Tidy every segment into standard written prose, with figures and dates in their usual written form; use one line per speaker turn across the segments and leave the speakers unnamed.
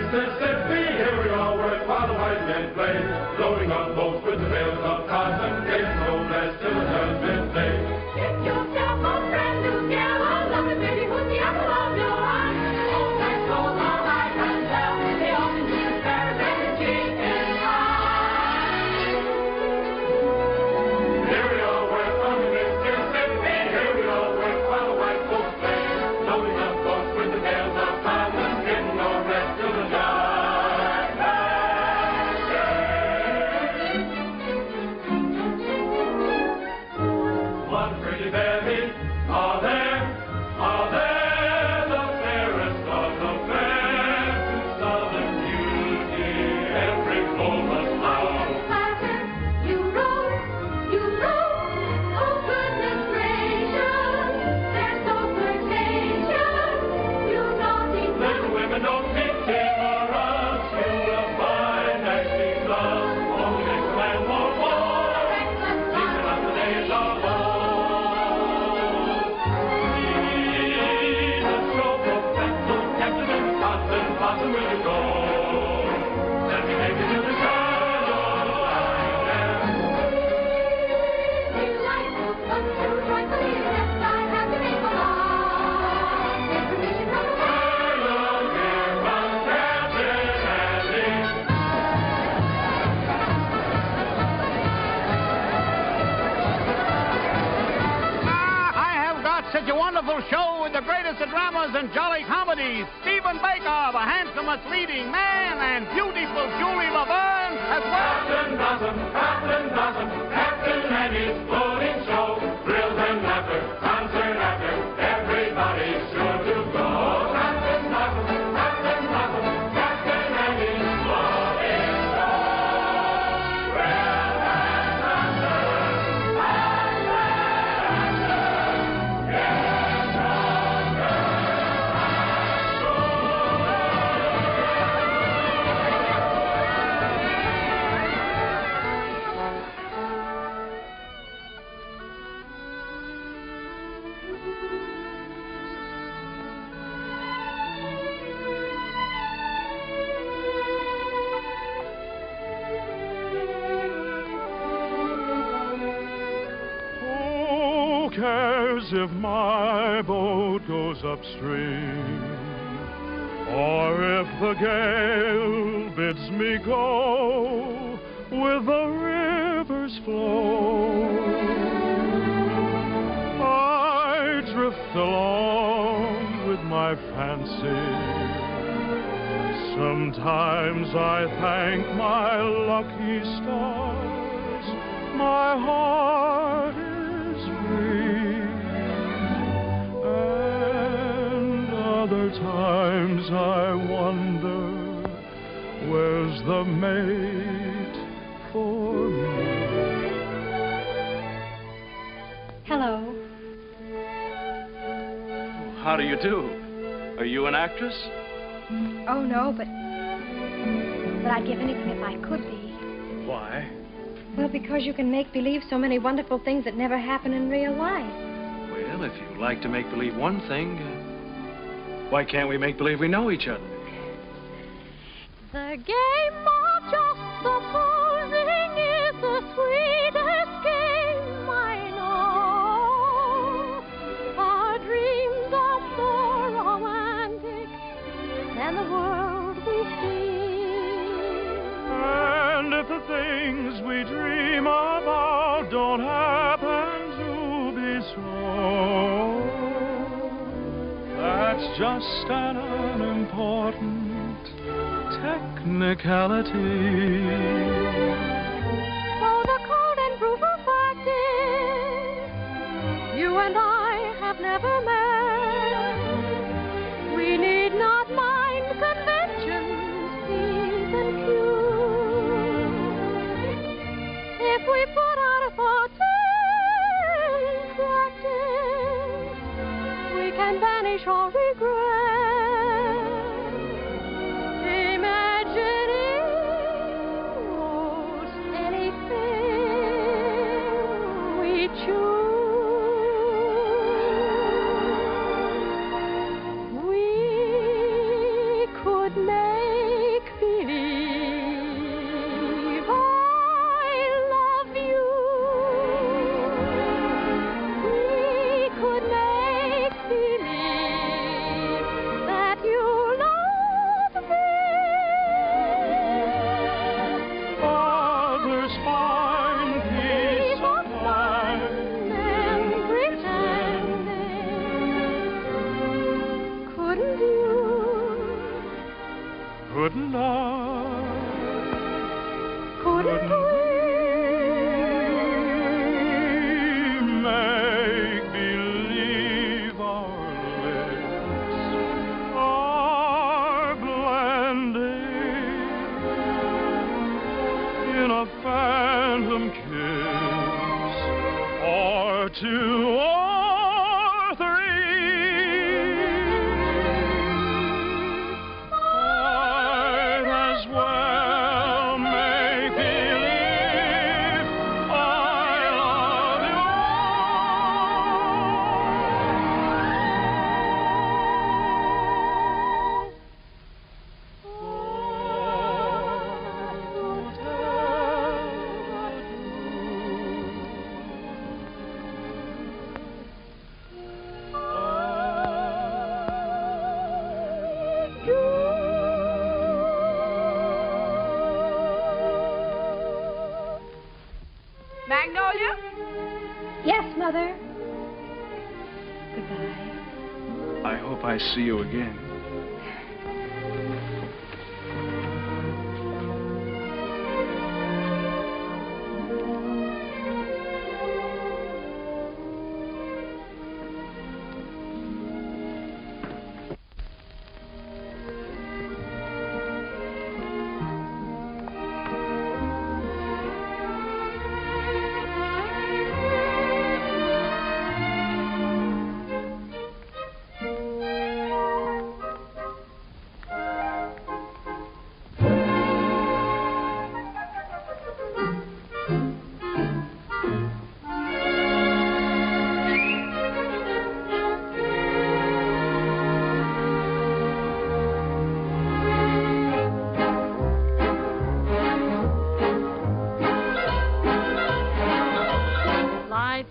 Mississippi, here we all work while the white men play, loading up boats with the bales of cotton, getting no rest till the judgment day.
Get yourself a brand new gal, a lovely baby who's the apple of your eye. All that goes on high and well, they often use carrots and chicken pie.
Here we all work on the Mississippi, here we all work while the white folks play, loading up boats with the bales of cotton, getting no rest till the judgment day. What pretty babies are there, the fairest of the fair, to southern beauty, every foe must bow.
Clapper, you roll, oh goodness gracious, they're so flirtatious, you naughty
Little women don't be timorous, you will find that she's love only makes a man more bold. These are not the days of old. Please, a stroke of pencil, Captain and Scotland, Boston, will you go? Let me take you to the shadow line there.
Delightful, but too joyfully accept I have to make a lot. Information from the
Hello, dear, from Captain Andy.
I have got such a wonderful show with the greatest of dramas and jolly comedies. Stephen Baker, the handsomest leading man, and beautiful Julie Laverne as well.
Captain Blossom, Captain Andy's floating show. Thrills and laughter, concert after, everybody's sure to go. Captain Blossom, Captain Andy's floating show. Thrills and laughter, concert after, get younger
Who cares if my boat goes upstream, or if the gale bids me go with the river's flow? I drift along with my fancy. Sometimes I thank my lucky stars, my heart is free. And other times I wonder, where's the mate for me?
Hello.
How do you do? Are you an actress?
Oh, no, but I'd give anything if I could be.
Why?
Well, because you can make believe so many wonderful things that never happen in real life.
Well, if you like to make believe one thing, why can't we make believe we know each other?
The game of just supposing is the sweetest game I know. Our dreams are more romantic than the world we see.
And if the things we dream about don't happen to be so, that's just an unimportant technicality.
So the cold and brutal fact is, you and I have never met. We need not mind conventions, P's and Q's. If we put our thoughts in practice, we can banish all regret. Imagining most anything we choose, we could make
couldn't I?
Couldn't we
make believe our lips are blending in a phantom kiss, or two or three? Might as well make believe I love you.
Magnolia? Yes, Mother. Goodbye.
I hope I see you again.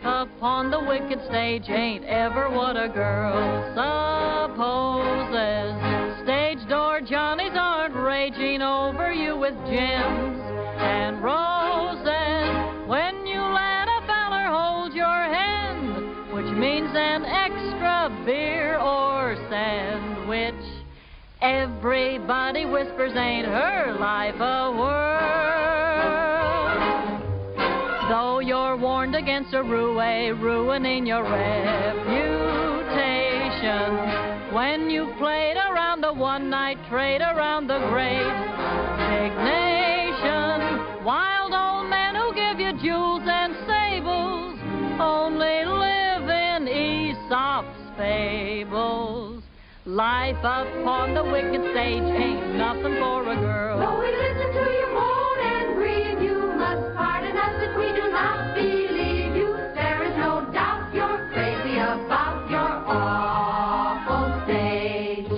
Upon the wicked stage ain't ever what a girl supposes. Stage door Johnnies aren't raging over you with gems and roses. When you let a feller hold your hand, which means an extra beer or sandwich, everybody whispers ain't her life a whirl. Though you're warned against a ruining your reputation, when you played around the one-night trade around the great big nation, wild old men who give you jewels and sables only live in Aesop's fables. Life upon the wicked stage ain't nothing for a girl.
Though we listen to you moan and grieve, you must pardon us if we do not believe you. There is no doubt you're crazy about your awful stage.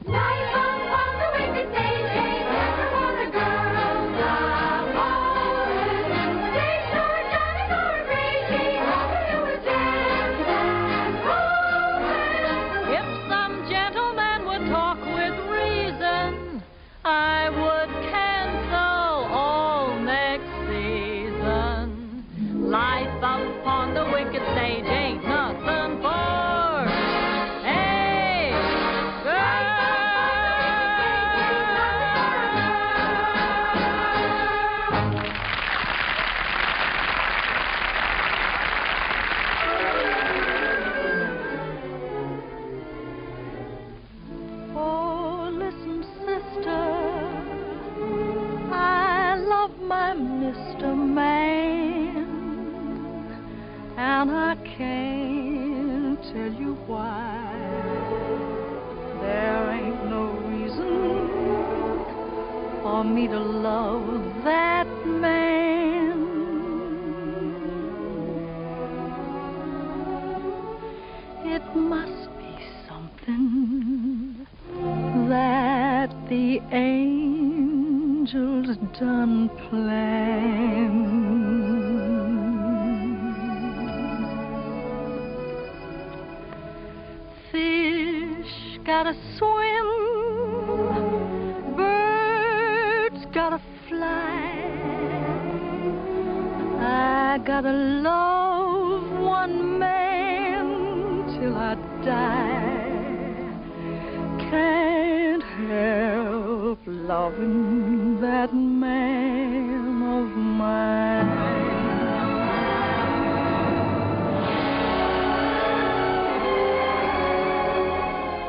Life upon the wicked stage ain't never what a girl supposes. Stage door Johnnies aren't raging over you with gems and roses.
If some gentleman would talk with reason, I would cancel all next season. Life upon the wicked stage ain't nothing for a girl.
Oh, listen, sister, I love my Mr. Man, and I can't tell you why. There ain't no reason for me to love that man. It must be something that the angels done planned. Fish gotta swim, birds gotta fly. I gotta love one man till I die. Can't help loving that man of mine.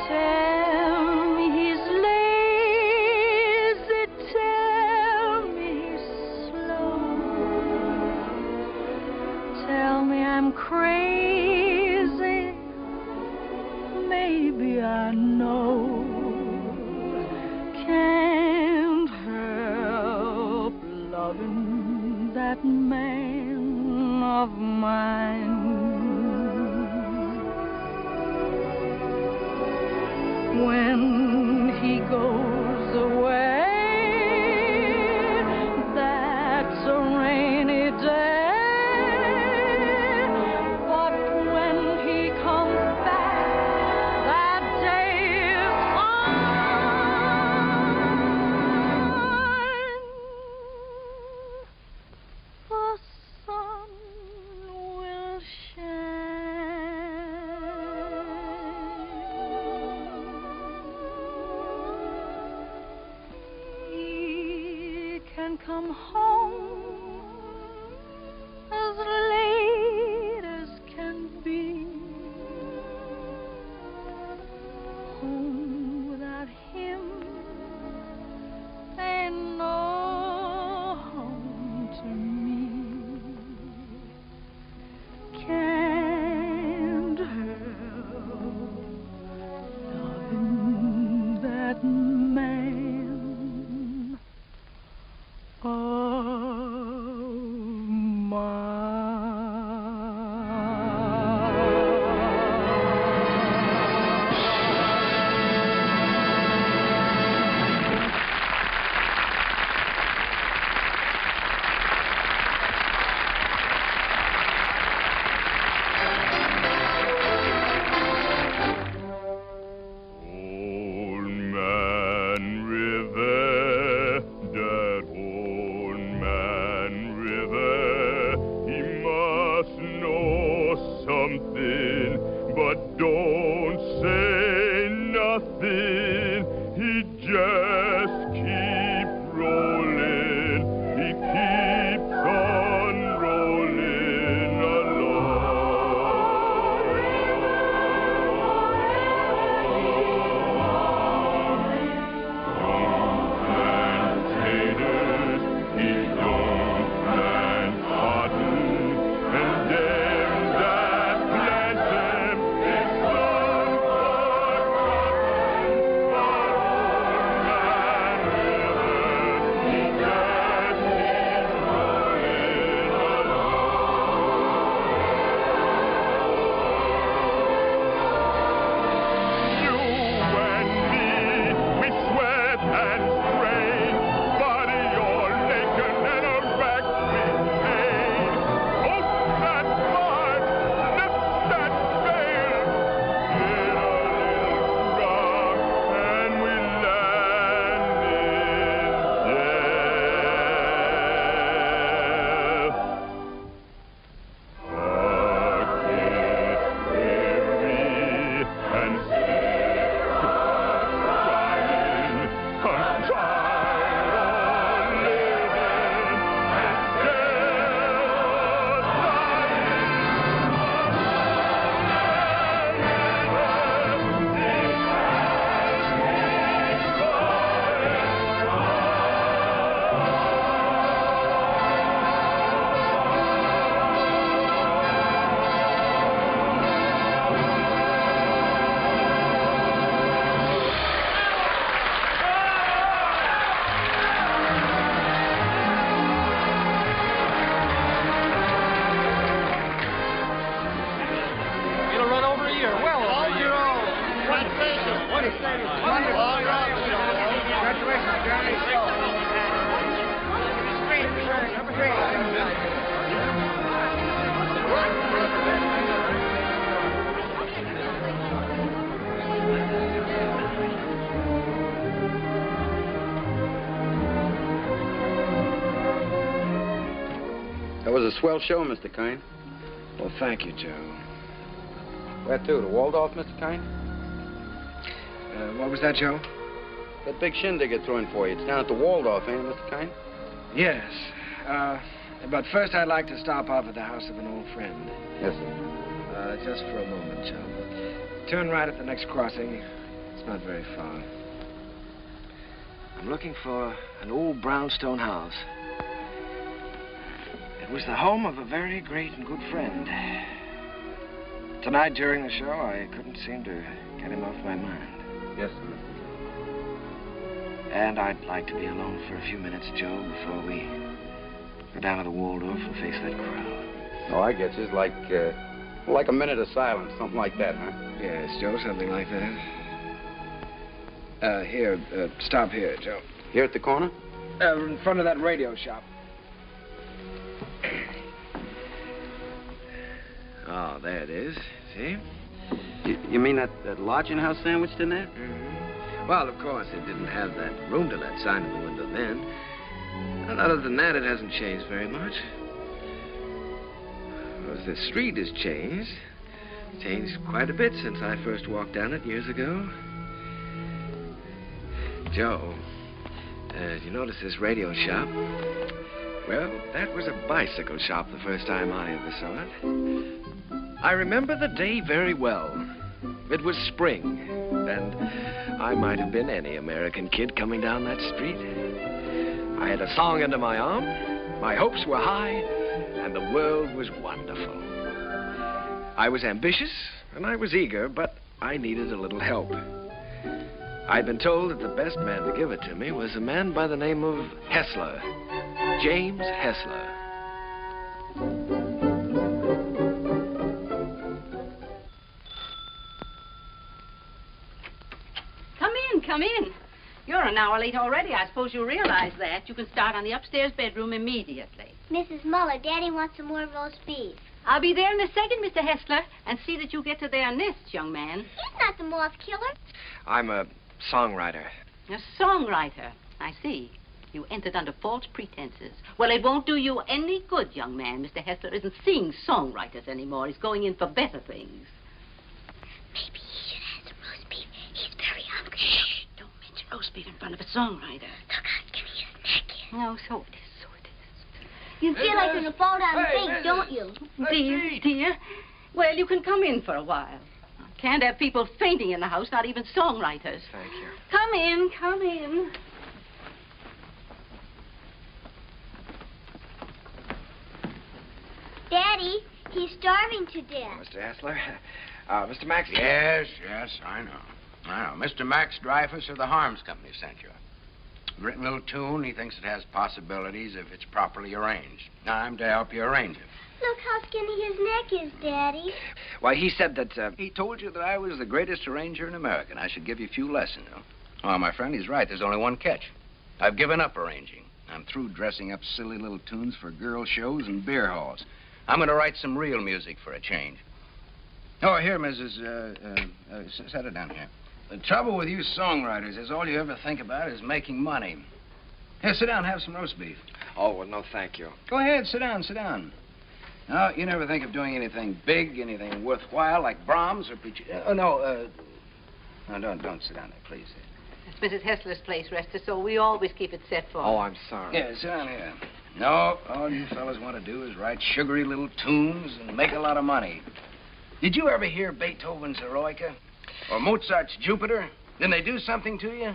Tell me he's lazy, tell me he's slow, tell me I'm crazy, maybe I know. Can't help loving that man of mine. When he goes away, that's a rainy day. But when he comes back, that day is fine. The sun will shine. He can come home as late as can be. Home without him ain't no home to me. Can't help loving that man of mine.
Old Man River, that old man River, he must know something, but don't say nothing. He just keep rolling, he keeps on rolling Plantators, he don't plant cotton, and them that plant them, it's some forgotten. But old man River, he just keeps rolling You and me, we sweat and strain, body all naked and our back with pain. Hold that mark, lift that veil, hit a little rock, and we land in death. Heart gets weary and sick of trying. I'm tired of living and still
It'll run over a year. Well, over a year.
Congratulations. Congratulations, Johnny. Number three.
That was a swell show, Mr. Kern.
Well, thank you, Joe.
Where to? The Waldorf, Mr. Kern?
What was that, Joe?
that big shindig you're throwing for you. It's down at the Waldorf, ain't it, Mr. Kern?
Yes. But first I'd like to stop off at the house of an old friend.
Yes, sir.
Just for a moment, Joe. Turn right at the next crossing. It's not very far. I'm looking for an old brownstone house. It was the home of a very great and good friend. Tonight during the show, I couldn't seem to get him off my mind.
Yes, sir, Mr.
And I'd like to be alone for a few minutes, Joe, before we go down to the Waldorf and face that crowd.
Oh, I get you. It's like a minute of silence, something like that, huh?
Yes, Joe, something like that. Here, stop here, Joe.
Here at the corner?
In front of that radio shop. Oh, there it is. See?
You mean that lodging house sandwiched in there?
Mm-hmm. Well, of course, it didn't have that room to let sign in the window then. And other than that, it hasn't changed very much. Well, the street has changed. It's changed quite a bit since I first walked down it years ago. Joe, did you notice this radio shop? Well, that was a bicycle shop the first time I ever saw it. I remember the day very well. It was spring, and I might have been any American kid coming down that street. I had a song under my arm, my hopes were high, and the world was wonderful. I was ambitious, and I was eager, but I needed a little help. I'd been told that the best man to give it to me was a man by the name of Hessler, James Hessler.
Come in. You're an hour late already. I suppose you realize that. You can start on the upstairs bedroom immediately.
Mrs. Muller, Daddy wants some more roast beef.
I'll be there in a second, Mr. Hessler, and see that you get to their nests, young man.
He's not the moth killer.
I'm a songwriter.
A songwriter. I see. You entered under false pretenses. Well, it won't do you any good, young man. Mr. Hessler isn't seeing songwriters anymore. He's going in for better things.
Maybe he should have some roast beef. He's very hungry.
Shh. Don't mention roast beef in front of a songwriter.
Look out, give me his neck here.
No, so it is, so it is.
You feel like you're going to fall down and faint, don't you?
Dear. Well, you can come in for a while. Can't have people fainting in the house, not even songwriters.
Thank you.
Come in, come in.
Daddy, he's starving to death.
Mr. Hessler. Mr. Max.
Yes, I know. Mr. Max Dreyfus of the Harms Company sent you. Written a little tune. He thinks it has possibilities if it's properly arranged. I'm to help you arrange it.
Look how skinny his neck is, Daddy.
Why, he said that,
He told you that I was the greatest arranger in America, and I should give you a few lessons. Well, my friend, he's right. There's only one catch. I've given up arranging. I'm through dressing up silly little tunes for girl shows and beer halls. I'm going to write some real music for a change. Oh, here, Mrs. Set it down here. The trouble with you songwriters is all you ever think about is making money. Here, sit down, have some roast beef.
oh, well, no, thank you.
Go ahead, sit down. No, you never think of doing anything big, anything worthwhile, like Brahms or Puccini. No, don't sit down there, please.
It's Mrs. Hessler's place, Rester, so we always keep it set for her.
Oh, I'm sorry.
Yeah, sit down here. No, all you fellas want to do is write sugary little tunes and make a lot of money. Did you ever hear Beethoven's Eroica? Or Mozart's Jupiter? Didn't they do something to you?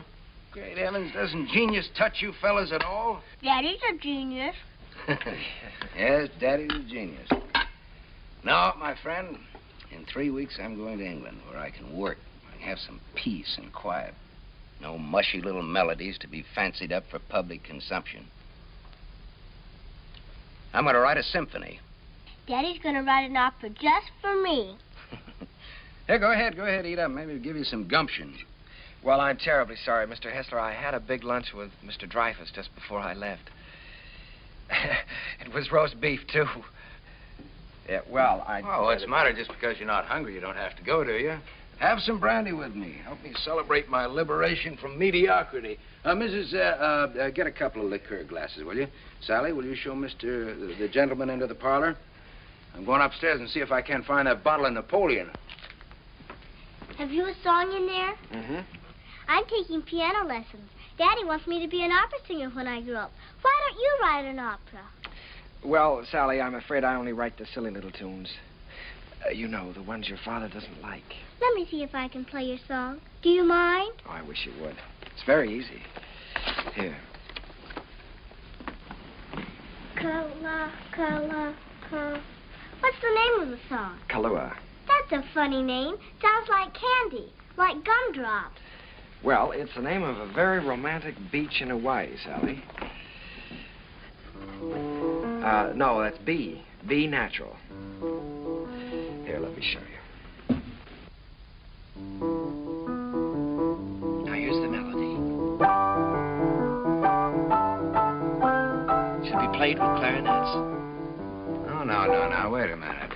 Great heavens, doesn't genius touch you fellas at all?
Daddy's a genius.
Yes, Daddy's a genius. No, my friend, in 3 weeks I'm going to England where I can work. I can have some peace and quiet. No mushy little melodies to be fancied up for public consumption. I'm going to write a symphony.
Daddy's going to write an opera just for me.
Here, go ahead, eat up. Maybe it'll give you some gumption.
Well, I'm terribly sorry, Mr. Hessler. I had a big lunch with Mr. Dreyfus just before I left. It was roast beef, too.
Yeah, well, Oh, what's the matter? Just because you're not hungry, you don't have to go, do you? Have some brandy with me. Help me celebrate my liberation from mediocrity. Mrs., get a couple of liqueur glasses, will you? Sally, will you show the gentleman into the parlor? I'm going upstairs and see if I can find that bottle of Napoleon.
Have you a song in there?
Mm-hmm.
I'm taking piano lessons. Daddy wants me to be an opera singer when I grow up. Why don't you write an opera?
Well, Sally, I'm afraid I only write the silly little tunes. You know, the ones your father doesn't like.
Let me see if I can play your song. Do you mind?
Oh, I wish you would. It's very easy. Here.
What's the name of the song?
Kahlua.
That's a funny name. Sounds like candy, like gumdrops.
Well, it's the name of a very romantic beach in Hawaii, Sally. No, that's B. B natural. Here, let me show you. Now, here's the melody. Should be played with clarinets.
Oh, no. Wait a minute.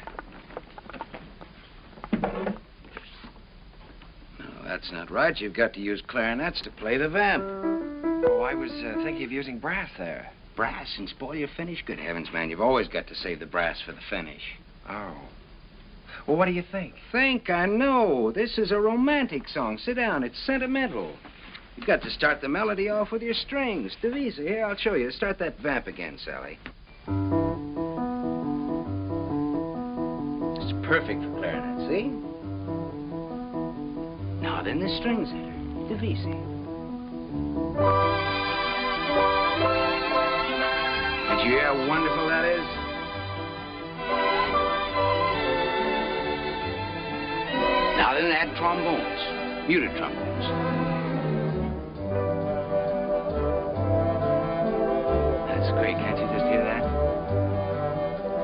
No, that's not right. You've got to use clarinets to play the vamp.
Oh, I was thinking of using brass there.
Brass and spoil your finish? Good heavens, man. You've always got to save the brass for the finish.
Oh. Well, what do you think?
I know. This is a romantic song. Sit down. It's sentimental. You've got to start the melody off with your strings. Divisa. Here, I'll show you. Start that vamp again, Sally. It's perfect for clarinet, see? Now, then the strings enter. Divisa. Did you hear how wonderful that is? Now then add trombones, muted trombones. That's great. Can't you just hear that?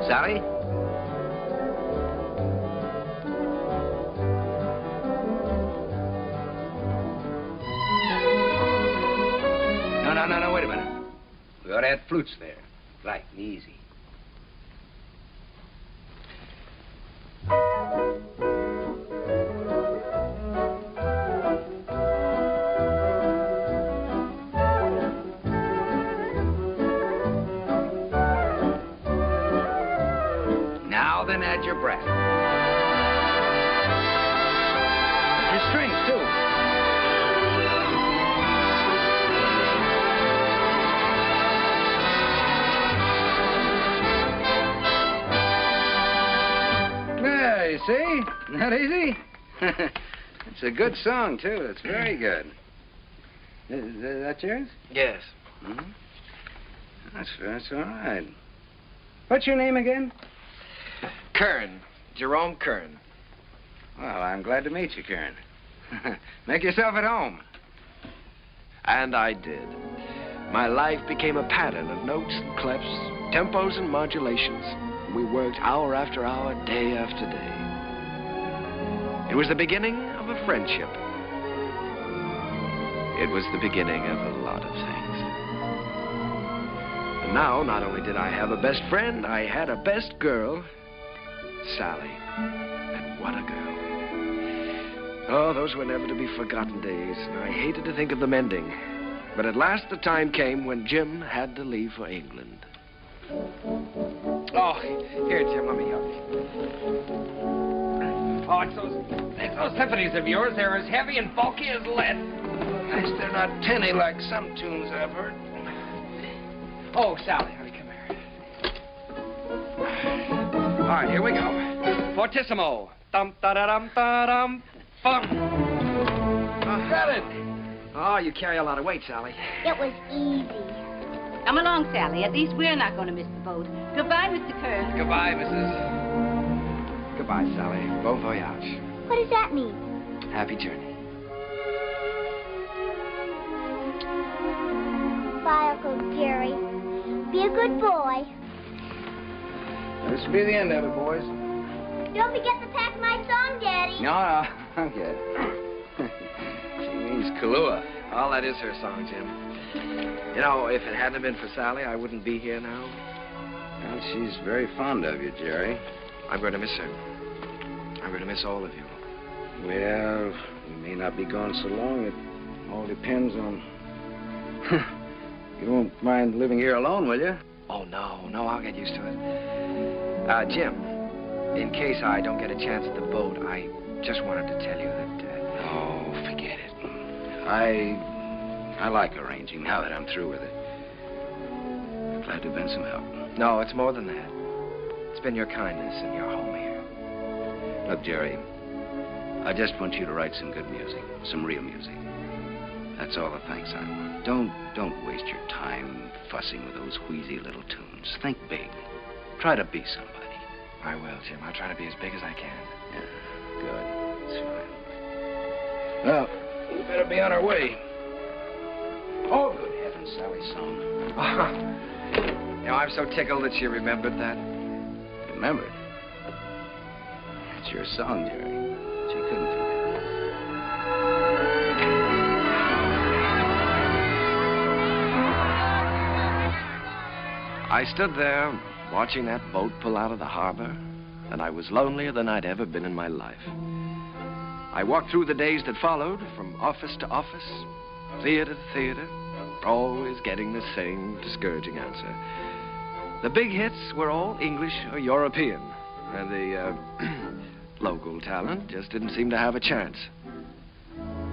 Sally? No, wait a minute. We ought to add flutes there. Light and easy. Now then add your brass. Your strings, too. You see? Not easy? It's a good song, too. It's very good. Is that yours?
Yes.
Mm-hmm. That's all right. What's your name again?
Kern. Jerome Kern.
Well, I'm glad to meet you, Kern. Make yourself at home.
And I did. My life became a pattern of notes and clefs, tempos and modulations. We worked hour after hour, day after day. It was the beginning of a friendship. It was the beginning of a lot of things. And now, not only did I have a best friend, I had a best girl, Sally. And what a girl. Oh, those were never to be forgotten days, and I hated to think of them ending. But at last the time came when Jim had to leave for England. Oh, here, Jim, let me help you. Oh, it's those symphonies of yours. They're as heavy and bulky as lead.
Nice, they're not tinny like some tunes I've heard.
Oh, Sally, honey, come here. All right, here we go. Fortissimo. Dum-da-da-dum-da-dum. Bum. Got it. Oh, you carry a lot of weight, Sally.
It was easy.
Come along, Sally. At least we're not going to miss the boat. Goodbye, Mr. Kern.
Goodbye, Mrs. Goodbye, Sally. Bon voyage.
What does that mean?
Happy journey.
Bye, Uncle Jerry. Be a good boy.
This will be the end of it, boys.
Don't forget to pack my song, Daddy.
No, I'm good. She means Kahlua.
All that is her song, Jim. You know, if it hadn't been for Sally, I wouldn't be here now.
Well, she's very fond of you, Jerry.
I'm going to miss her. I'm going to miss all of you.
Well, you may not be gone so long. It all depends on... You won't mind living here alone, will you?
Oh, no, I'll get used to it. Jim, in case I don't get a chance at the boat, I just wanted to tell you that...
Oh, forget it. I like arranging now that I'm through with it. I'm glad to have been some help.
No, it's more than that. It's been your kindness and your home here.
Look, Jerry, I just want you to write some good music, some real music. That's all the thanks I want. Don't waste your time fussing with those wheezy little tunes. Think big. Try to be somebody.
I will, Jim. I'll try to be as big as I can.
Yeah, good. That's fine. Well, we better be on our way. Oh, good heavens, Sally's song.
You know, I'm so tickled that she remembered that.
Remembered? It's your song, Jerry. She couldn't forget.
I stood there watching that boat pull out of the harbor, and I was lonelier than I'd ever been in my life. I walked through the days that followed, from office to office, theater to theater, always getting the same discouraging answer. The big hits were all English or European, and the local talent just didn't seem to have a chance.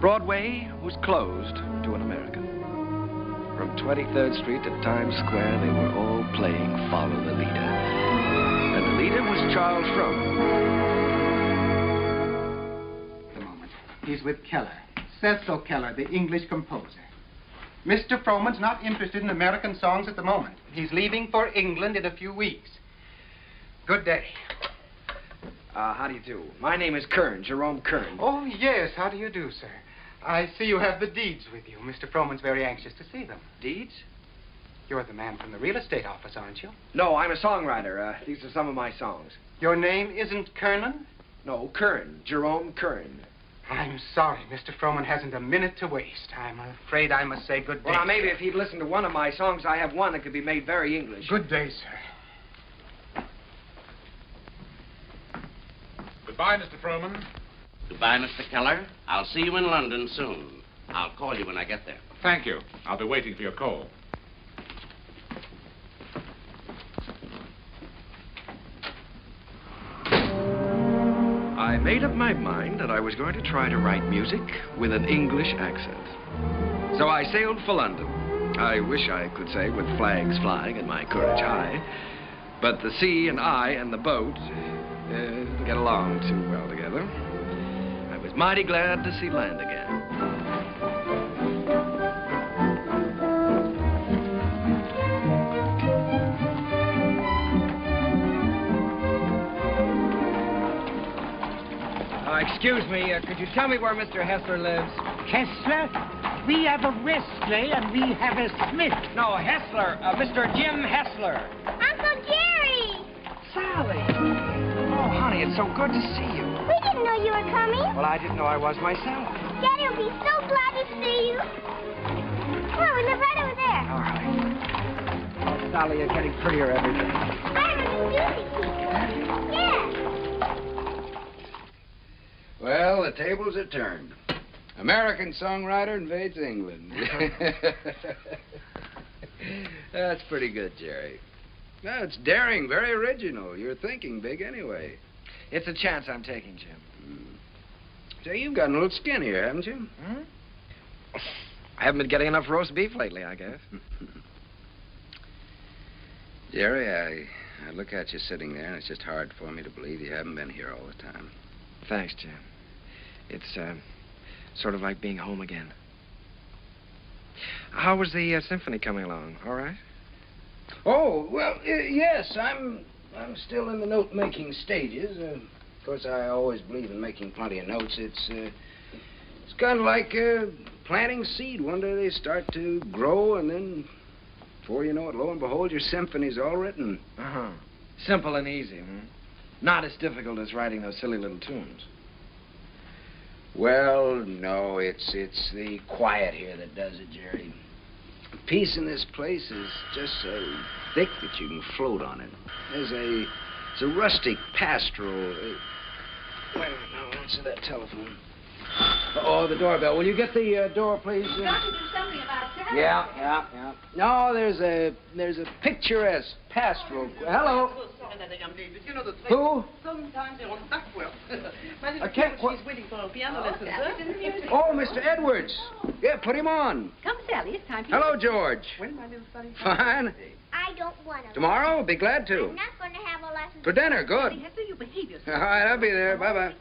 Broadway was closed to an American. From 23rd Street to Times Square, they were all playing Follow the Leader. And the leader was Charles Frohman.
A moment. He's with Keller. Cecil Keller, the English composer. Mr. Frohman's not interested in American songs at the moment. He's leaving for England in a few weeks. Good day.
How do you do? My name is Kern, Jerome Kern.
Oh, yes. How do you do, sir? I see you have the deeds with you. Mr. Frohman's very anxious to see them.
Deeds?
You're the man from the real estate office, aren't you?
No, I'm a songwriter. These are some of my songs.
Your name isn't Kernan?
No, Kern, Jerome Kern.
I'm sorry. Mr. Frohman hasn't a minute to waste. I'm afraid I must say good day.
Well, now, maybe if he'd listened to one of my songs, I have one that could be made very English.
Good day, sir.
Goodbye, Mr. Frohman.
Goodbye, Mr. Keller. I'll see you in London soon. I'll call you when I get there.
Thank you. I'll be waiting for your call.
I made up my mind that I was going to try to write music with an English accent. So I sailed for London. I wish I could say with flags flying and my courage high. But the sea and I and the boat didn't get along too well together. I was mighty glad to see land again. Excuse me, could you tell me where Mr. Hessler lives?
Hessler? We have a Wesley and we have a Smith.
No, Hessler. Mr. Jim Hessler.
Uncle Jerry!
Sally. Oh, honey, it's so good to see you.
We didn't know you were coming.
Well, I didn't know I was myself.
Daddy will be so glad to see you. Come on, we live right over there.
All right. Oh, Sally, you're getting prettier every day.
I have a new Judy key. Yeah.
Well, the tables are turned. American songwriter invades England. That's pretty good, Jerry. No, it's daring, very original. You're thinking big anyway.
It's a chance I'm taking, Jim.
Say, you've gotten a little skin here, haven't you?
Hmm? I haven't been getting enough roast beef lately, I guess.
Jerry, I look at you sitting there, and it's just hard for me to believe you haven't been here all the time.
Thanks, Jim. It's sort of like being home again. How was the symphony coming along? All right?
Oh, well, yes, I'm still in the note-making stages. Of course, I always believe in making plenty of notes. It's kind of like planting seed. One day they start to grow, and then before you know it, lo and behold, your symphony's all written.
Uh-huh. Simple and easy, hmm? Not as difficult as writing those silly little tunes.
Well, no, it's the quiet here that does it, Jerry. Peace in this place is just so thick that you can float on it. It's a rustic pastoral. Wait a minute, now, answer that telephone. Oh, the doorbell. Will you get the door, please?
You've got to do something about that.
Yeah. No, there's a picturesque pastoral. Hello.
Who?
Sometimes they're on duckwork. My
I
little
can't
girl, she's waiting for a piano lesson, sir.
Oh, Mr. Edwards. Yeah, put him on.
Come, Sally, it's time for
Hello, George.
When, my little sonny?
Fine.
I don't want to.
Tomorrow? Be glad to.
I'm not going to have a lesson.
For dinner, good.
Hester, you behave yourself.
All right, I'll be there. Bye-bye.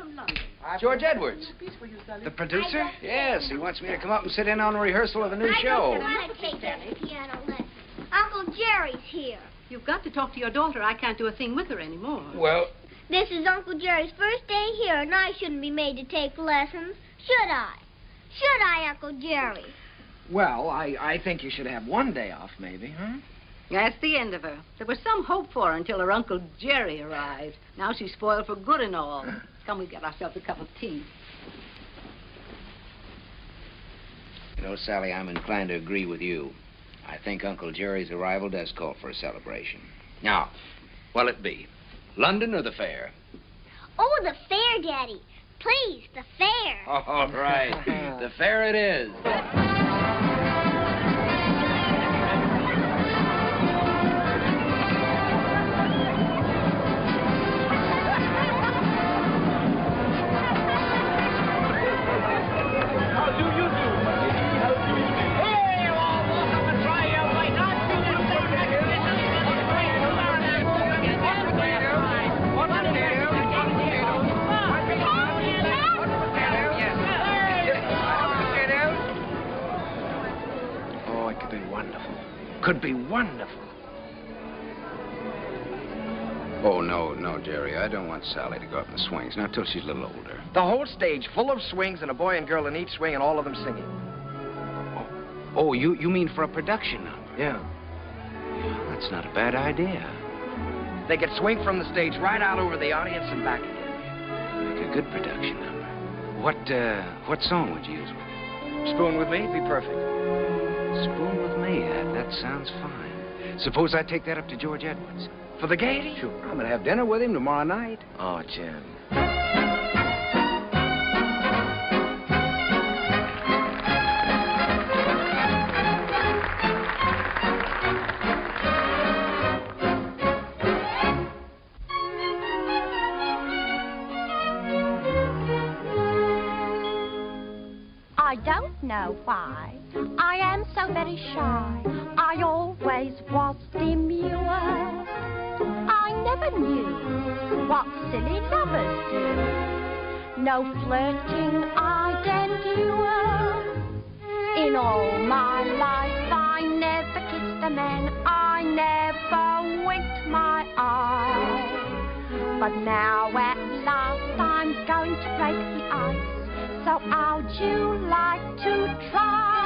George Edwards.
The
producer? Yes, he wants me to come up and sit in on a rehearsal of a new show.
I don't want to take that piano lesson. Uncle Jerry's here.
You've got to talk to your daughter. I can't do a thing with her anymore.
Well,
This is Uncle Jerry's first day here, and I shouldn't be made to take lessons, should I? Should I, Uncle Jerry?
well, I think you should have one day off, maybe, huh?
That's the end of her. There was some hope for her until her Uncle Jerry arrived. Now she's spoiled for good and all. Come, we get ourselves a cup of tea.
You know, Sally, I'm inclined to agree with you. I think Uncle Jerry's arrival does call for a celebration. Now, what'll it be? London or the fair?
Oh, the fair, Daddy. Please, the fair.
All right. The fair it is.
Could be wonderful.
Oh, no, Jerry. I don't want Sally to go up in the swings. Not till she's a little older.
The whole stage full of swings and a boy and girl in each swing and all of them singing.
Oh, you mean for a production number?
Yeah.
That's not a bad idea.
They could swing from the stage right out over the audience and back again.
Make a good production number. What song would you use with it?
Spoon with Me, be perfect.
Spoon with Me. That sounds fine. Suppose I take that up to George Edwards.
For the gaiety?
Sure. I'm going to have dinner with him tomorrow night.
Oh, Jim.
I don't know why I am so very shy. I always was demure. I never knew what silly lovers do. No flirting I'd endure. In all my life I never kissed a man. I never winked my eye. But now at last I'm going to break the ice. So how'd you like to try?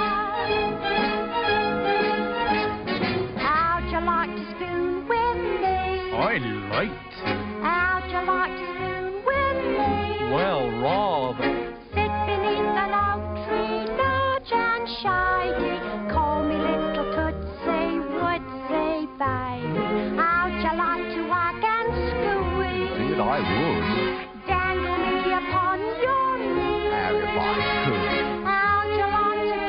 How'd you like to spoon with me?
I liked.
How'd you like to spoon with me?
Well, rather.
Sit beneath an oak tree, large and shady. Call me little Tootsie Woodsy baby. How'd you like to whack and squeeze?
Indeed, I would.
Dangle me upon your knee.
If I could.
How'd you like to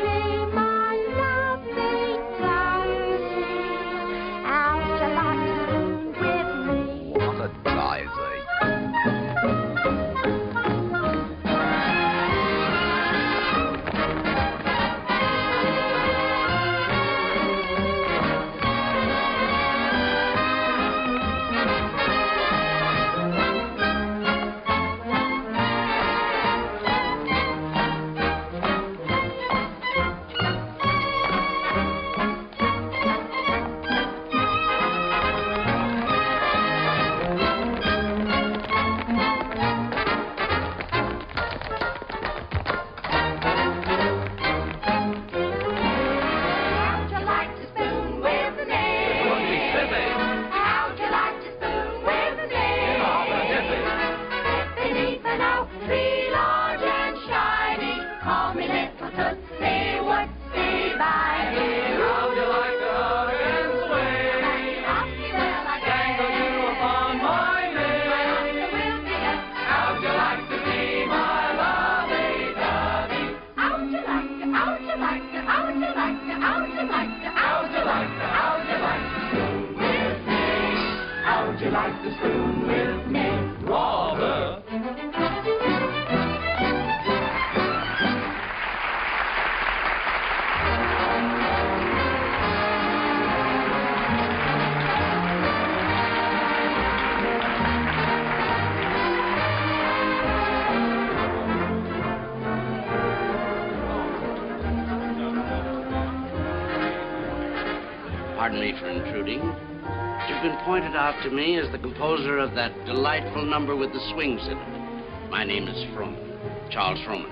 Pardon me for intruding. You've been pointed out to me as the composer of that delightful number with the swings in it. My name is Froman, Charles Froman.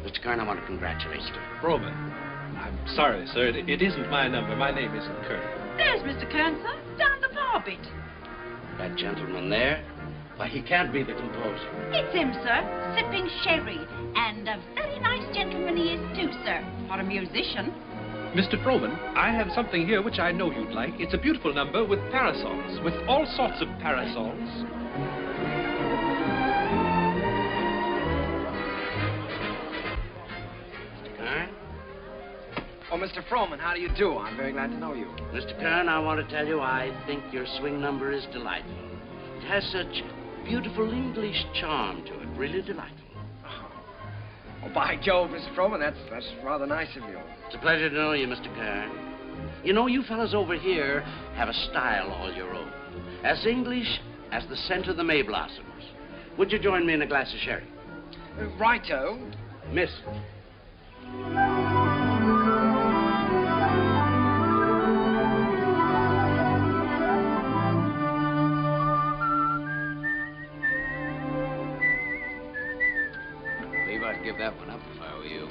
Mr. Kern, I want to congratulate you.
Froman. I'm sorry, sir. It isn't my number. My name isn't Kern.
There's Mr. Kern, sir, down the bar bit.
That gentleman there? Why, he can't be the composer.
It's him, sir, sipping sherry. And a very nice gentleman he is, too, sir. For a musician.
Mr. Froman, I have something here which I know you'd like. It's a beautiful number with parasols, with all sorts of parasols.
Mr. Kern?
Oh, Mr. Froman, how do you do? I'm very glad to know you.
Mr. Kern, I want to tell you I think your swing number is delightful. It has such beautiful English charm to it, really delightful.
Oh, by Jove, Mr. Froman, that's rather nice of you.
It's a pleasure to know you, Mr. Kern. You know, you fellas over here have a style all your own. As English as the scent of the May blossoms. Would you join me in a glass of sherry?
Righto.
Miss.
I'd give that one up if I were you.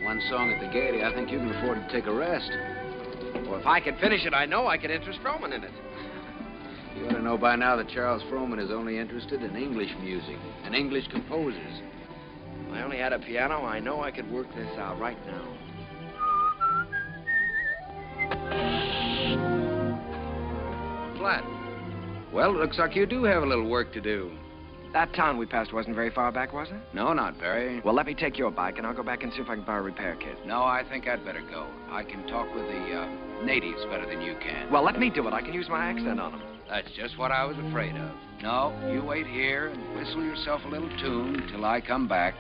One song at the Gaiety, I think you can afford to take a rest.
Well, if I could finish it, I know I could interest Froman in it.
You ought to know by now that Charles Froman is only interested in English music and English composers.
If I only had a piano, I know I could work this out right now.
Flat. Well, it looks like you do have a little work to do.
That town we passed wasn't very far back, was it?
No, not very.
Well, let me take your bike, and I'll go back and see if I can borrow a repair kit.
No, I think I'd better go. I can talk with the natives better than you can.
Well, let me do it. I can use my accent on them.
That's just what I was afraid of. No, you wait here and whistle yourself a little tune till I come back.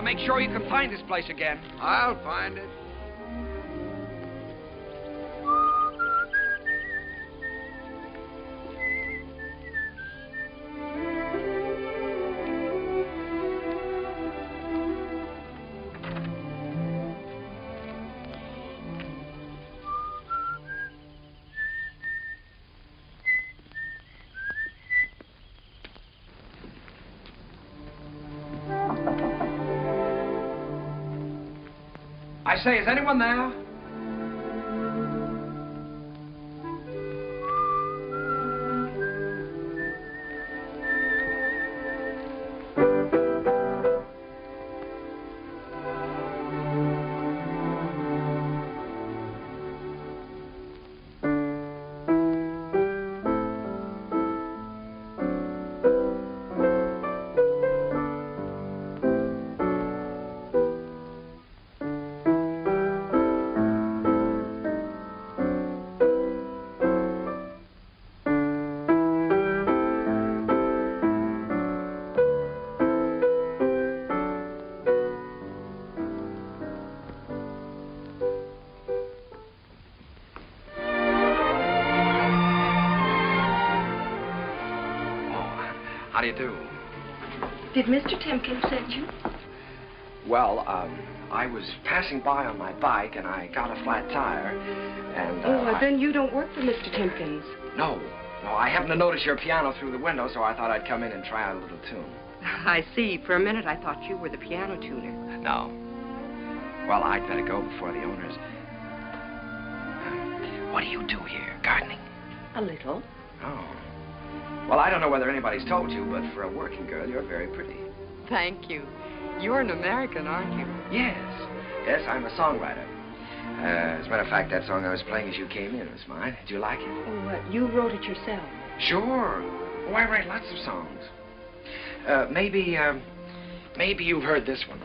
Make sure you can find this place again.
I'll find it.
I say, is anyone there? How do you do?
Did Mr. Timkins send you?
Well, I was passing by on my bike, and I got a flat tire, and,
well, then you don't work for Mr. Timkins.
No, I happened to notice your piano through the window, so I thought I'd come in and try out a little tune.
I see. For a minute, I thought you were the piano tuner.
No. Well, I'd better go before the owners... What do you do here? Gardening?
A little.
Oh. Well, I don't know whether anybody's told you, but for a working girl, you're very pretty.
Thank you. You're an American, aren't you?
Yes. Yes, I'm a songwriter. As a matter of fact, that song I was playing as you came in was mine. Did you like it?
Oh, you wrote it yourself?
Sure. Oh, I write lots of songs. Maybe you've heard this one.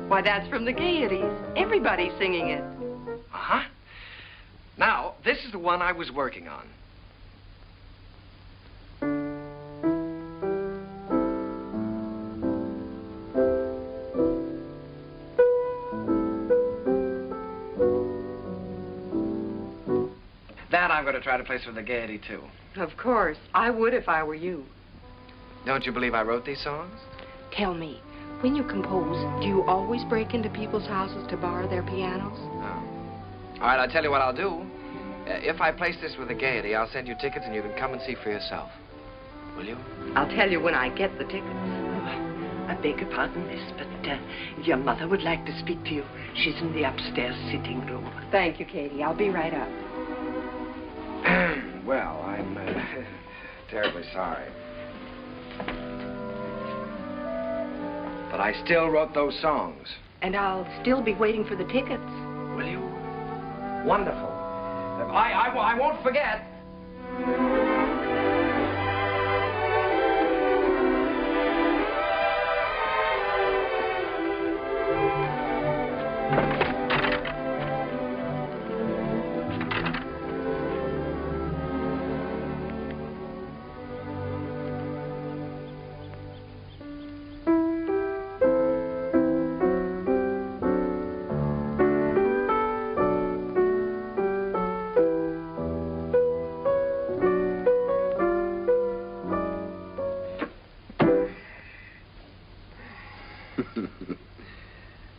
Why, that's from the Gaieties. Everybody's singing it.
Uh-huh. Now, this is the one I was working on. That I'm going to try to place for the Gaiety, too.
Of course. I would if I were you.
Don't you believe I wrote these songs?
Tell me, When you compose, do you always break into people's houses to borrow their pianos?
No. All right, I'll tell you what I'll do. If I place this with the Gaiety, I'll send you tickets and you can come and see for yourself. Will you?
I'll tell you when I get the tickets.
I beg your pardon, miss, but your mother would like to speak to you. She's in the upstairs sitting room.
Thank you, Katie. I'll be right up.
Well, I'm terribly sorry. But I still wrote those songs.
And I'll still be waiting for the tickets.
Will you? Wonderful. I won't forget.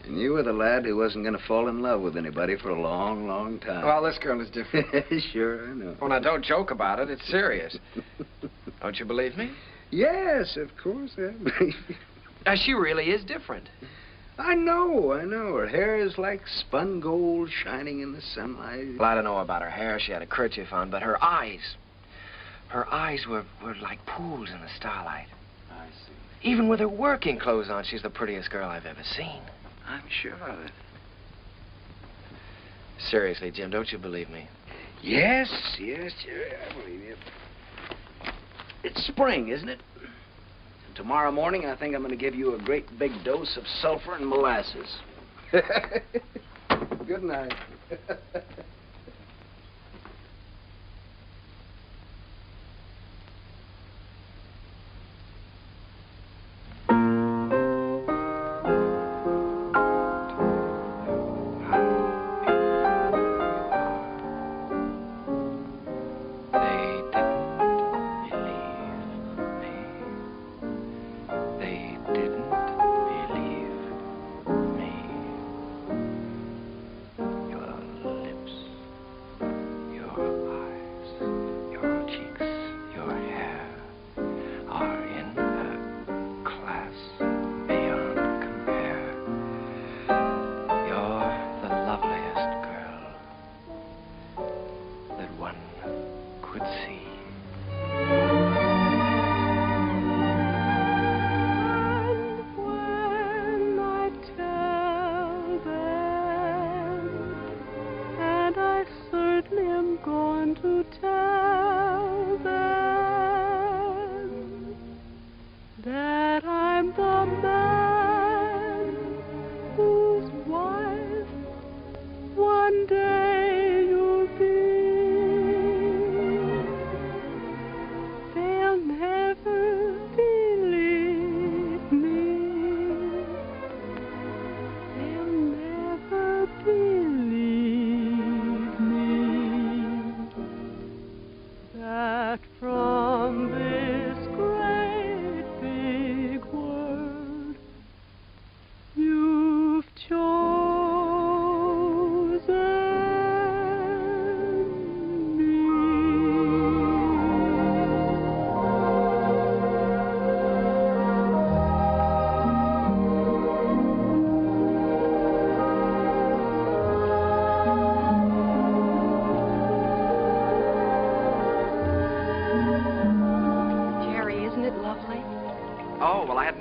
And you were the lad who wasn't going to fall in love with anybody for a long, long time.
Well, this girl is different.
Sure, I know.
Well, now, don't joke about it. It's serious. Don't you believe me?
Yes, of course I believe you.
Now, she really is different.
I know. Her hair is like spun gold shining in the sunlight.
Well, I don't know about her hair. She had a kerchief on, but her eyes were like pools in the starlight.
I see.
Even with her working clothes on, she's the prettiest girl I've ever seen.
I'm sure of it.
Seriously, Jim, don't you believe me?
Yes, Jerry, I believe you. It's spring, isn't it? And tomorrow morning, I think I'm going to give you a great big dose of sulfur and molasses. Good night.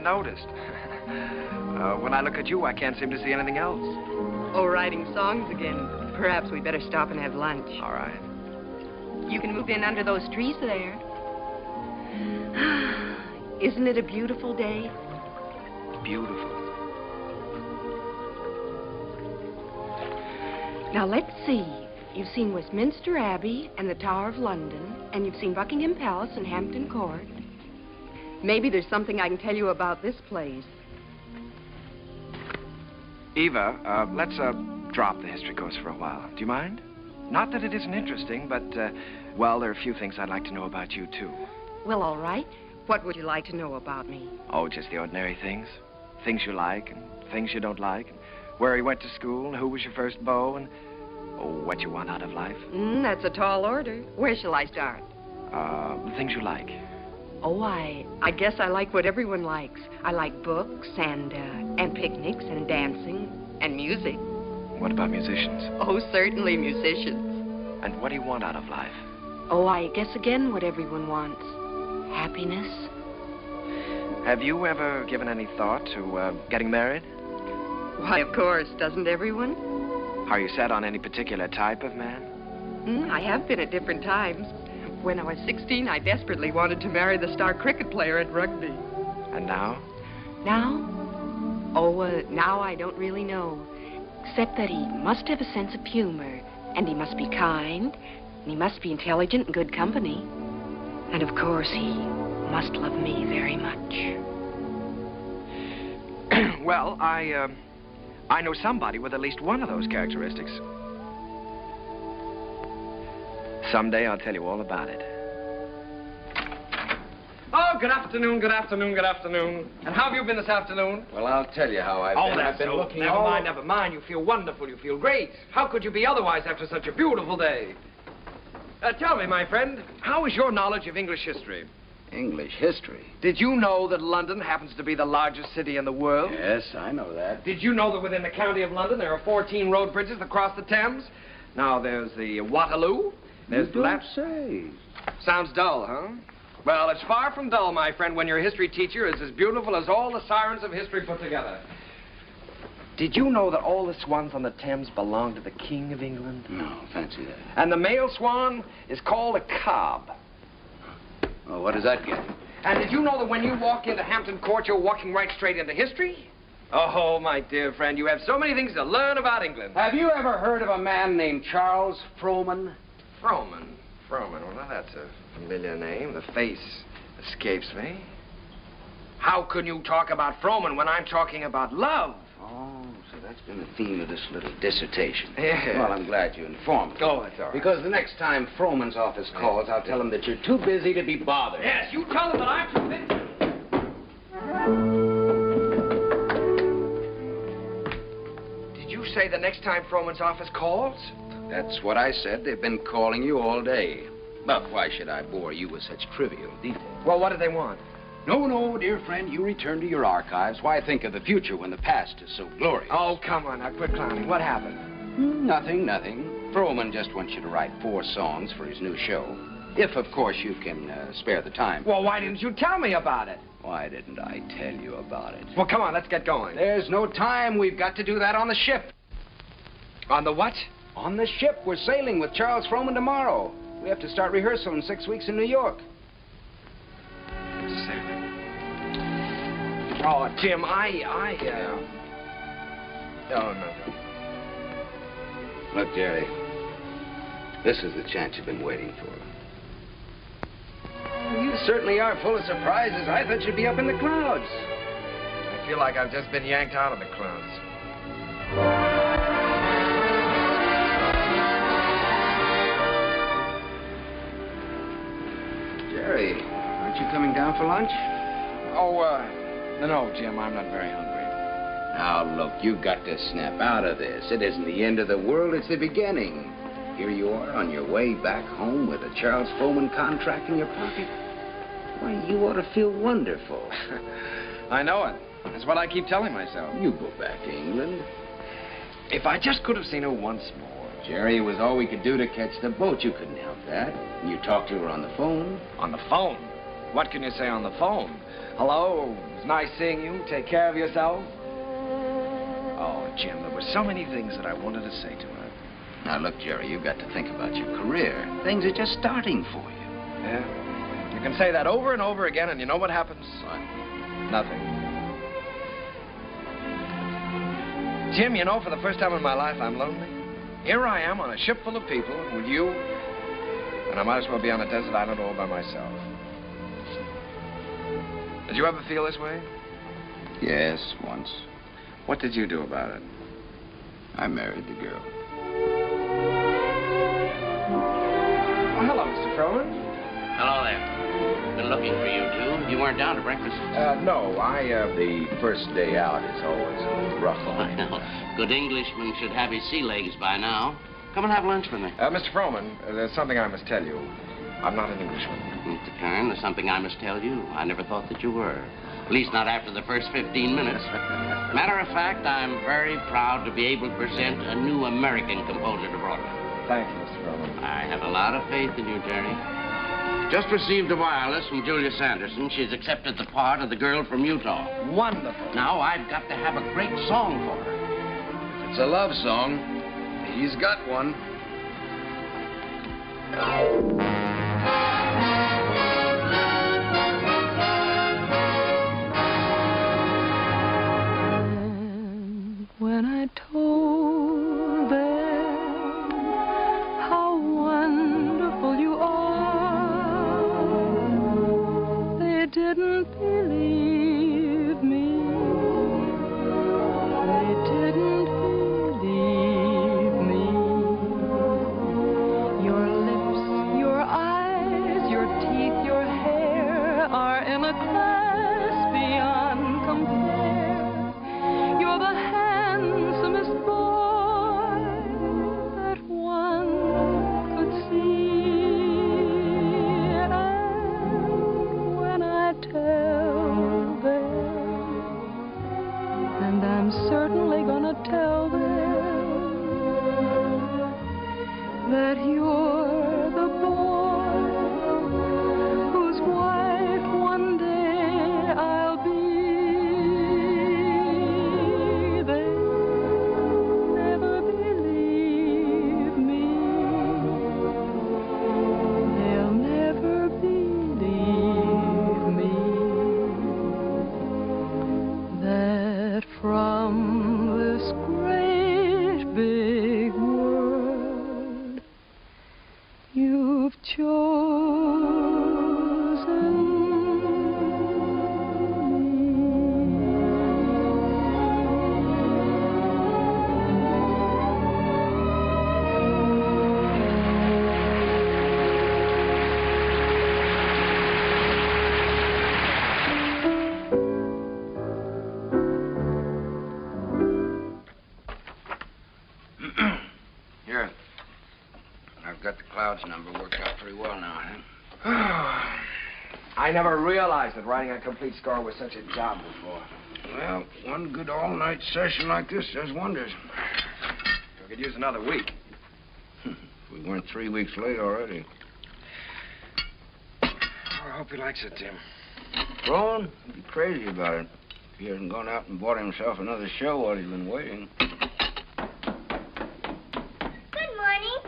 Noticed. When I look at you, I can't seem to see anything else.
Oh, writing songs again. Perhaps we better stop and have lunch.
All right.
You can move in under those trees there. Isn't it a beautiful day?
Beautiful.
Now, let's see. You've seen Westminster Abbey and the Tower of London, and you've seen Buckingham Palace and Hampton Court. Maybe there's something I can tell you about this place.
Eva, let's drop the history course for a while. Do you mind? Not that it isn't interesting, but, well, there are a few things I'd like to know about you, too.
Well, all right. What would you like to know about me?
Oh, just the ordinary things. things you like and things you don't like, and where you went to school, and who was your first beau, and what you want out of life.
That's a tall order. Where shall I start?
The things you like.
Oh, I guess I like what everyone likes. I like books and picnics and dancing and music.
What about musicians?
Oh, certainly musicians.
And what do you want out of life?
Oh, I guess again what everyone wants. Happiness.
Have you ever given any thought to getting married?
Why, of course. Doesn't everyone?
Are you set on any particular type of man?
I have been at different times. When I was 16, I desperately wanted to marry the star cricket player at rugby.
And now?
Now? Oh, now I don't really know. Except that he must have a sense of humor, and he must be kind, and he must be intelligent and good company. And of course, he must love me very much.
Well, I know somebody with at least one of those characteristics. Someday I'll tell you all about it. Oh, good afternoon, good afternoon, good afternoon. And how have you been this afternoon?
Well, I'll tell you how I've been. I've been looking
Never mind, never mind. You feel wonderful. You feel great. How could you be otherwise after such a beautiful day? Tell me, my friend, how is your knowledge of English history?
English history?
Did you know that London happens to be the largest city in the world?
Yes, I know that.
Did you know that within the county of London there are 14 road bridges that cross the Thames? Now, there's the Waterloo. There's
You don't say.
Sounds dull, huh? Well, it's far from dull, my friend, when your history teacher is as beautiful as all the sirens of history put together. Did you know that all the swans on the Thames belong to the King of England?
No, fancy that.
And the male swan is called a cob.
Well, what does that get?
And did you know that when you walk into Hampton Court, you're walking right straight into history? Oh, my dear friend, you have so many things to learn about England.
Have you ever heard of a man named Charles Frohman?
Frohman? Well, now that's a familiar name. The face escapes me. How can you talk about Frohman when I'm talking about love?
Oh, so that's been the theme of this little dissertation.
Yeah.
Well, I'm glad you informed me.
Oh, that's all right.
Because the next time Frohman's office calls, I'll tell him that you're too busy to be bothered.
Yes, you tell him that I'm too busy. Did you say the next time Frohman's office calls?
That's what I said. They've been calling you all day. But why should I bore you with such trivial details?
Well, what do they want?
No, dear friend, you return to your archives. Why think of the future when the past is so glorious?
Oh, come on, now quit clowning. What happened?
Nothing. Frohman just wants you to write 4 songs for his new show. If, of course, you can spare the time.
Well, why didn't you tell me about it?
Why didn't I tell you about it?
Well, come on, let's get going.
There's no time. We've got to do that on the ship.
On the what?
On the ship. We're sailing with Charles Frohman tomorrow. We have to start rehearsal in 6 weeks in New York.
Oh, Jim, Oh, no.
Look, Jerry, this is the chance you've been waiting for. You certainly are full of surprises. I thought you'd be up in the clouds.
I feel like I've just been yanked out of the clouds.
Jerry, aren't you coming down for lunch?
No, Jim, I'm not very hungry.
Now, look, you've got to snap out of this. It isn't the end of the world, it's the beginning. Here you are on your way back home with a Charles Frohman contract in your pocket. Why, you ought to feel wonderful.
I know it. That's what I keep telling myself.
You go back to England.
If I just could have seen her once more.
Jerry, it was all we could do to catch the boat. You couldn't help that. You talked to her on the phone.
On the phone? What can you say on the phone? Hello, it's nice seeing you. Take care of yourself. Oh, Jim, there were so many things that I wanted to say to her.
Now, look, Jerry, you've got to think about your career. Things are just starting for you.
Yeah? You can say that over and over again, and you know what happens?
What?
Nothing. Jim, you know, for the first time in my life, I'm lonely. Here I am on a ship full of people with you, and I might as well be on a desert island all by myself. Did you ever feel this way?
Yes, once.
What did you do about it?
I married the girl.
Oh, hello, Mr. Frohman.
Hello there. Been looking for you two. You weren't down to breakfast.
No, the first day out is always a little rough on me.
Good Englishman should have his sea legs by now. Come and have lunch with me.
Mr. Froman, there's something I must tell you. I'm not an Englishman.
Mr. Kern, there's something I must tell you. I never thought that you were. At least not after the first 15 minutes. Matter of fact, I'm very proud to be able to present a new American composer to Broadway.
Thank you, Mr. Froman.
I have a lot of faith in you, Jerry. Just received a wireless from Julia Sanderson. She's accepted the part of the girl from Utah.
Wonderful.
Now I've got to have a great song for her.
If it's a love song, he's got one.
When I told them how wonderful you are, they didn't believe me. They didn't believe me. Your lips, your eyes, your teeth, your hair are in a class beyond compare. You're the handsomest boy that one could see. And when I tell them, and I'm certainly gonna tell them, that you're the boy whose wife one day I'll be, they'll never believe me. They'll never believe me. That from this great big world you've chosen
Here. I've got the Clouds number worked out pretty well now, huh?
I never realized that writing a complete score was such a job before.
Well, one good all-night session like this does wonders.
We could use another week.
We weren't 3 weeks late already.
Oh, I hope he likes it, Tim.
Ron, he'd be crazy about it. If he hadn't gone out and bought himself another show while he's been waiting.
Good morning.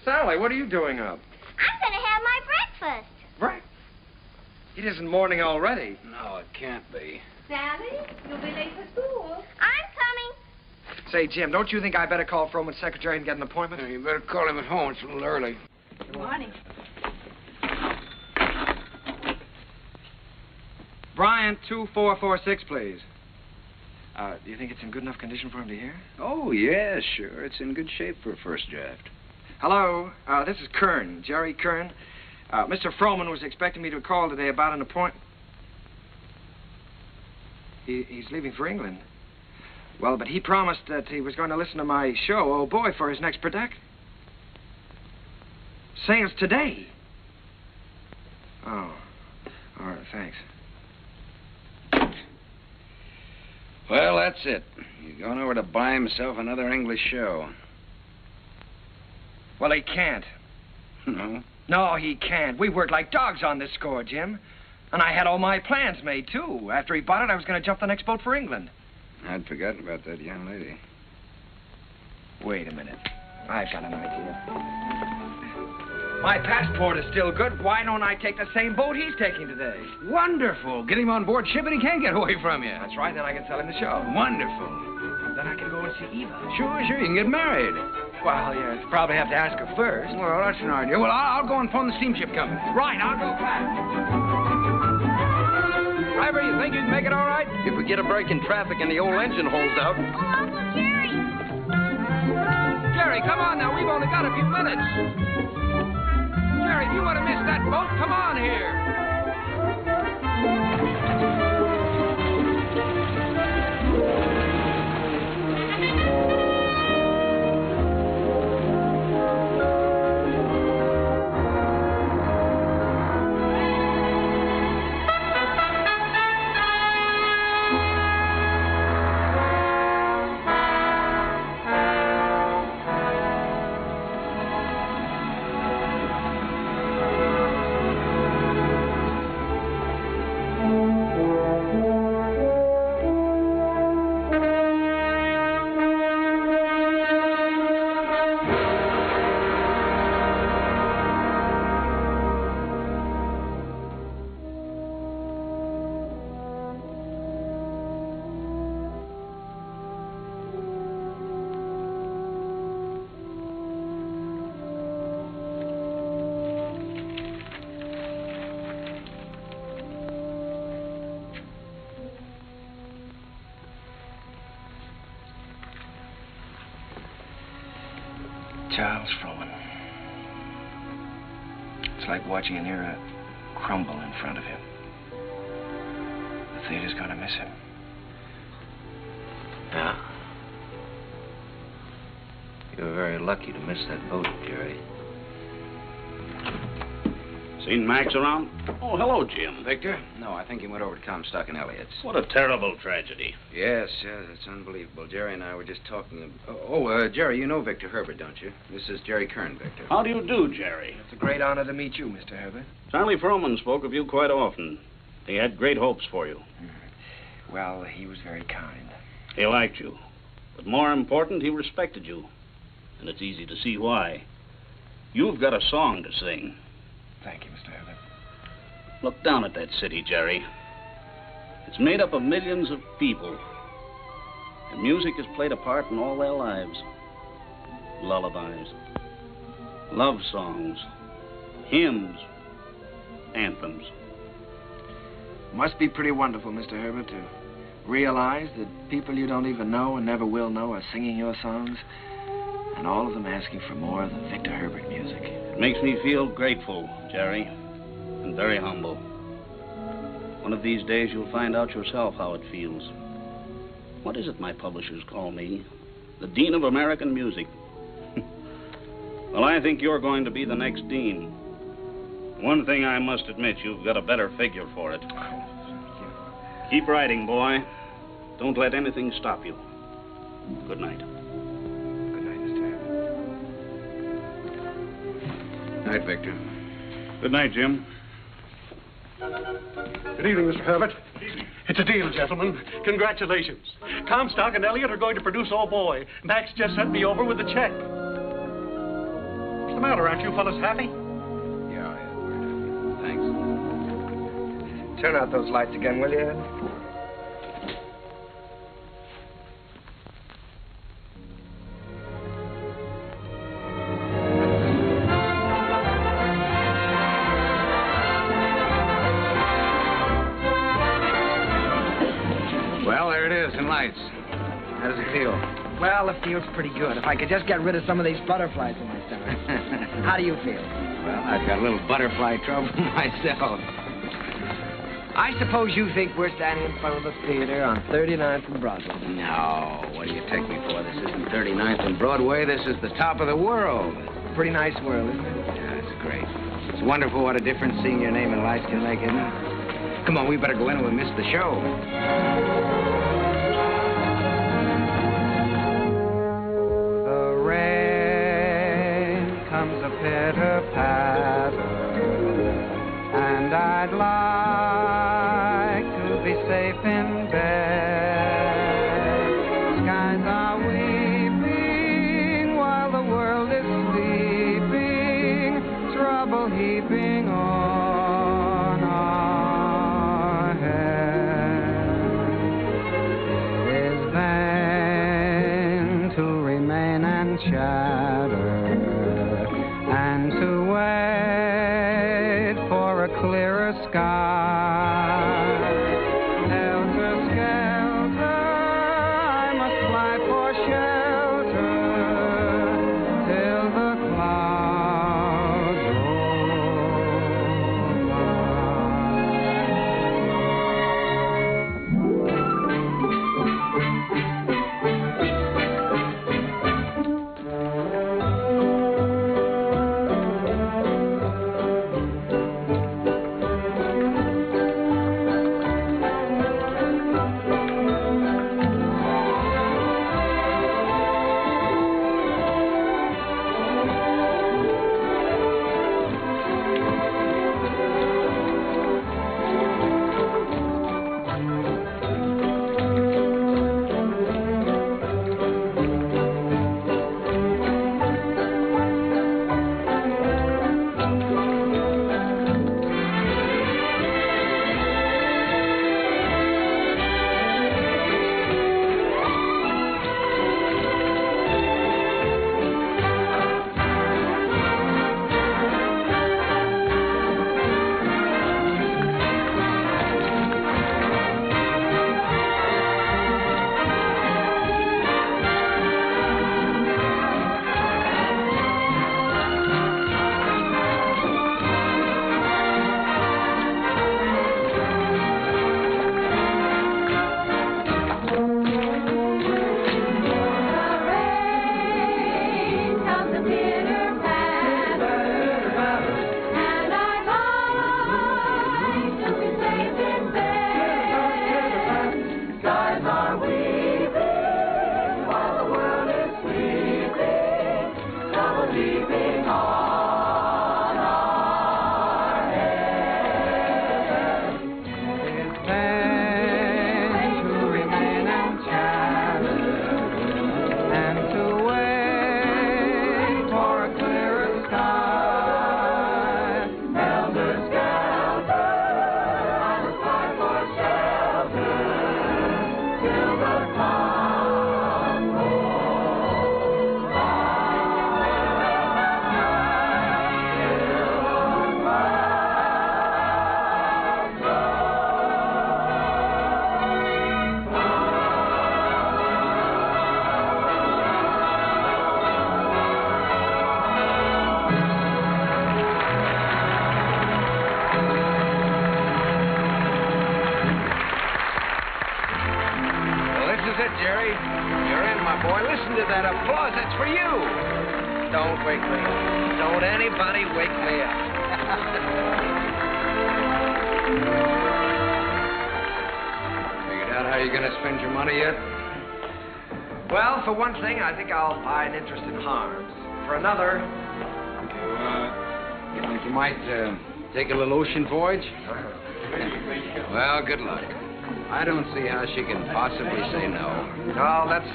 Sally, what are you doing up?
I'm going to have my breakfast.
Right. It isn't morning already.
No, it can't be.
Sally, you'll be late for school.
I'm coming.
Say, Jim, don't you think I better call Froman's secretary and get an appointment?
You better call him at home. It's a little early.
Good morning.
Bryant, 2446, please. Do you think it's in good enough condition for him to hear?
Oh, yeah, sure. It's in good shape for a first draft.
Hello, this is Kern, Jerry Kern. Mr. Froman was expecting me to call today about an appointment. He's leaving for England. Well, but he promised that he was going to listen to my show, Oh Boy, for his next production. Sales today. Oh, all right, thanks.
Well, that's it. He's gone over to buy himself another English show.
Well, he can't.
No?
No, he can't. We worked like dogs on this score, Jim. And I had all my plans made, too. After he bought it, I was going to jump the next boat for England.
I'd forgotten about that young lady.
Wait a minute. I've got an idea. My passport is still good. Why don't I take the same boat he's taking today?
Wonderful. Get him on board ship and he can't get away from you.
That's right. Then I can sell him the show.
Wonderful.
Then I can go and see Eva.
Sure. You can get married.
Well, you probably have to ask her first.
Well, that's an idea. Well, I'll go and phone the steamship company.
Right. I'll go back.
Driver, you think you can make it all right?
If we get a break in traffic and the old engine holds out.
Oh, Uncle Jerry.
Jerry, come on now. We've only got a few minutes. Jerry, if you want to miss that boat, come on here.
Charles Frohman. It's like watching an era crumble in front of him. The theater's gonna miss him.
Yeah? You were very lucky to miss that boat, Jerry.
Seen Max around? Oh, hello, Jim.
Victor? No, I think he went over to Comstock and Elliott's.
What a terrible tragedy.
Yes, it's unbelievable. Jerry and I were just talking. Jerry, you know Victor Herbert, don't you? This is Jerry Kern, Victor.
How do you do, Jerry?
It's a great honor to meet you, Mr. Herbert.
Charlie Frohman spoke of you quite often. He had great hopes for you.
Well, he was very kind.
He liked you. But more important, he respected you. And it's easy to see why. You've got a song to sing.
Thank you, Mr. Herbert.
Look down at that city, Jerry. It's made up of millions of people. And music has played a part in all their lives. Lullabies, love songs, hymns, anthems.
Must be pretty wonderful, Mr. Herbert, to realize that people you don't even know and never will know are singing your songs, and all of them asking for more of the Victor Herbert music.
It makes me feel grateful, Jerry, and very humble. One of these days you'll find out yourself how it feels. What is it my publishers call me? The Dean of American Music. Well, I think you're going to be the next dean. One thing I must admit, you've got a better figure for it. Keep writing, boy. Don't let anything stop you. Good night.
Night, Victor.
Good night, Jim.
Good evening, Mr. Herbert. It's a deal, gentlemen. Congratulations. Comstock and Elliott are going to produce Oh Boy. Max just sent me over with a check. What's the matter? Aren't you fellas happy?
Yeah, thanks. Turn out those lights again, will you, Ed?
How does it feel?
Well, it feels pretty good. If I could just get rid of some of these butterflies in my stomach. How do you feel?
Well, I've got a little butterfly trouble myself.
I suppose you think we're standing in front of the theater on 39th and Broadway.
No, what do you take me for? This isn't 39th and Broadway. This is the top of the world.
Pretty nice world, isn't it?
Yeah, it's great. It's wonderful what a difference seeing your name in lights can make, isn't it? Come on, we better go in or we'll miss the show.
Comes a pitter-patter, and I'd like to be safe in bed. Skies are weeping while the world is sleeping, trouble heaping on our heads. It is vain to remain and chatter, and to wait for a clearer sky.
Jerry. You're in, my boy. Listen to that applause. That's for you. Don't wake me up. Don't anybody wake me up. Figured out how you're going to spend your money yet?
Well, for one thing, I think I'll buy an interest in Harms. For another...
You think you might take a little ocean voyage? Well, good luck. I don't see how she can possibly say no.
No, that's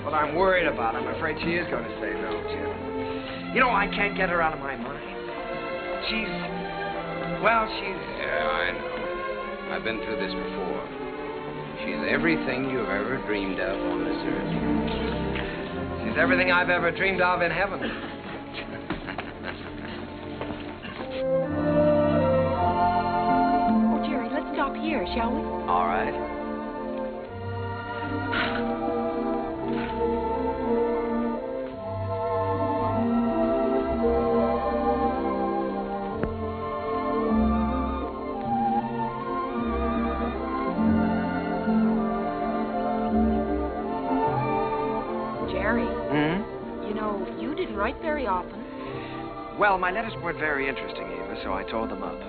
what I'm worried about. I'm afraid she is going to say no, Jim. You know, I can't get her out of my mind. She's...
Yeah, I know. I've been through this before. She's everything you've ever dreamed of on this earth.
She's everything I've ever dreamed of in heaven.
Oh, Jerry, let's stop here, shall we?
All right.
Jerry.
Hmm?
You know, you didn't write very often.
Well, my letters weren't very interesting, Eva, so I tore them up.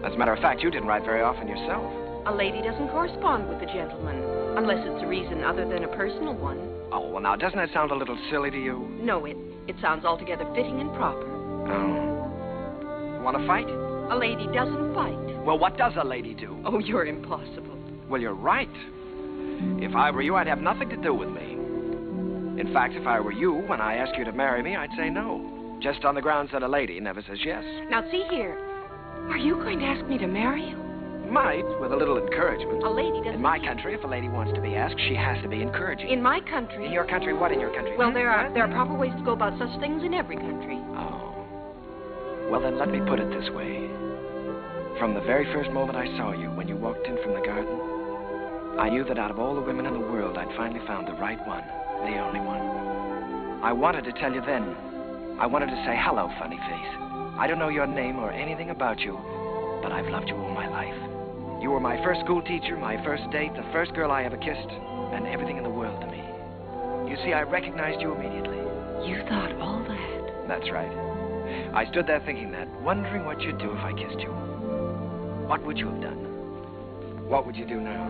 As a matter of fact, you didn't write very often yourself.
A lady doesn't correspond with a gentleman, unless it's a reason other than a personal one.
Oh, well, now, doesn't that sound a little silly to you?
No, it sounds altogether fitting and proper.
Oh. You want to fight?
A lady doesn't fight.
Well, what does a lady do?
Oh, you're impossible.
Well, you're right. If I were you, I'd have nothing to do with me. In fact, if I were you, when I ask you to marry me, I'd say no. Just on the grounds that a lady never says yes.
Now, see here. Are you going to ask me to marry you?
Might, with a little encouragement.
A lady doesn't...
In my country, if a lady wants to be asked, she has to be encouraging.
In my country...
In your country? What in your country?
Well, there are proper ways to go about such things in every country.
Oh. Well, then let me put it this way. From the very first moment I saw you, when you walked in from the garden, I knew that out of all the women in the world, I'd finally found the right one, the only one. I wanted to tell you then. I wanted to say, hello, funny face. I don't know your name or anything about you, but I've loved you all my life. You were my first school teacher, my first date, the first girl I ever kissed, and everything in the world to me. You see, I recognized you immediately.
You thought all that?
That's right. I stood there thinking that, wondering what you'd do if I kissed you. What would you have done? What would you do now?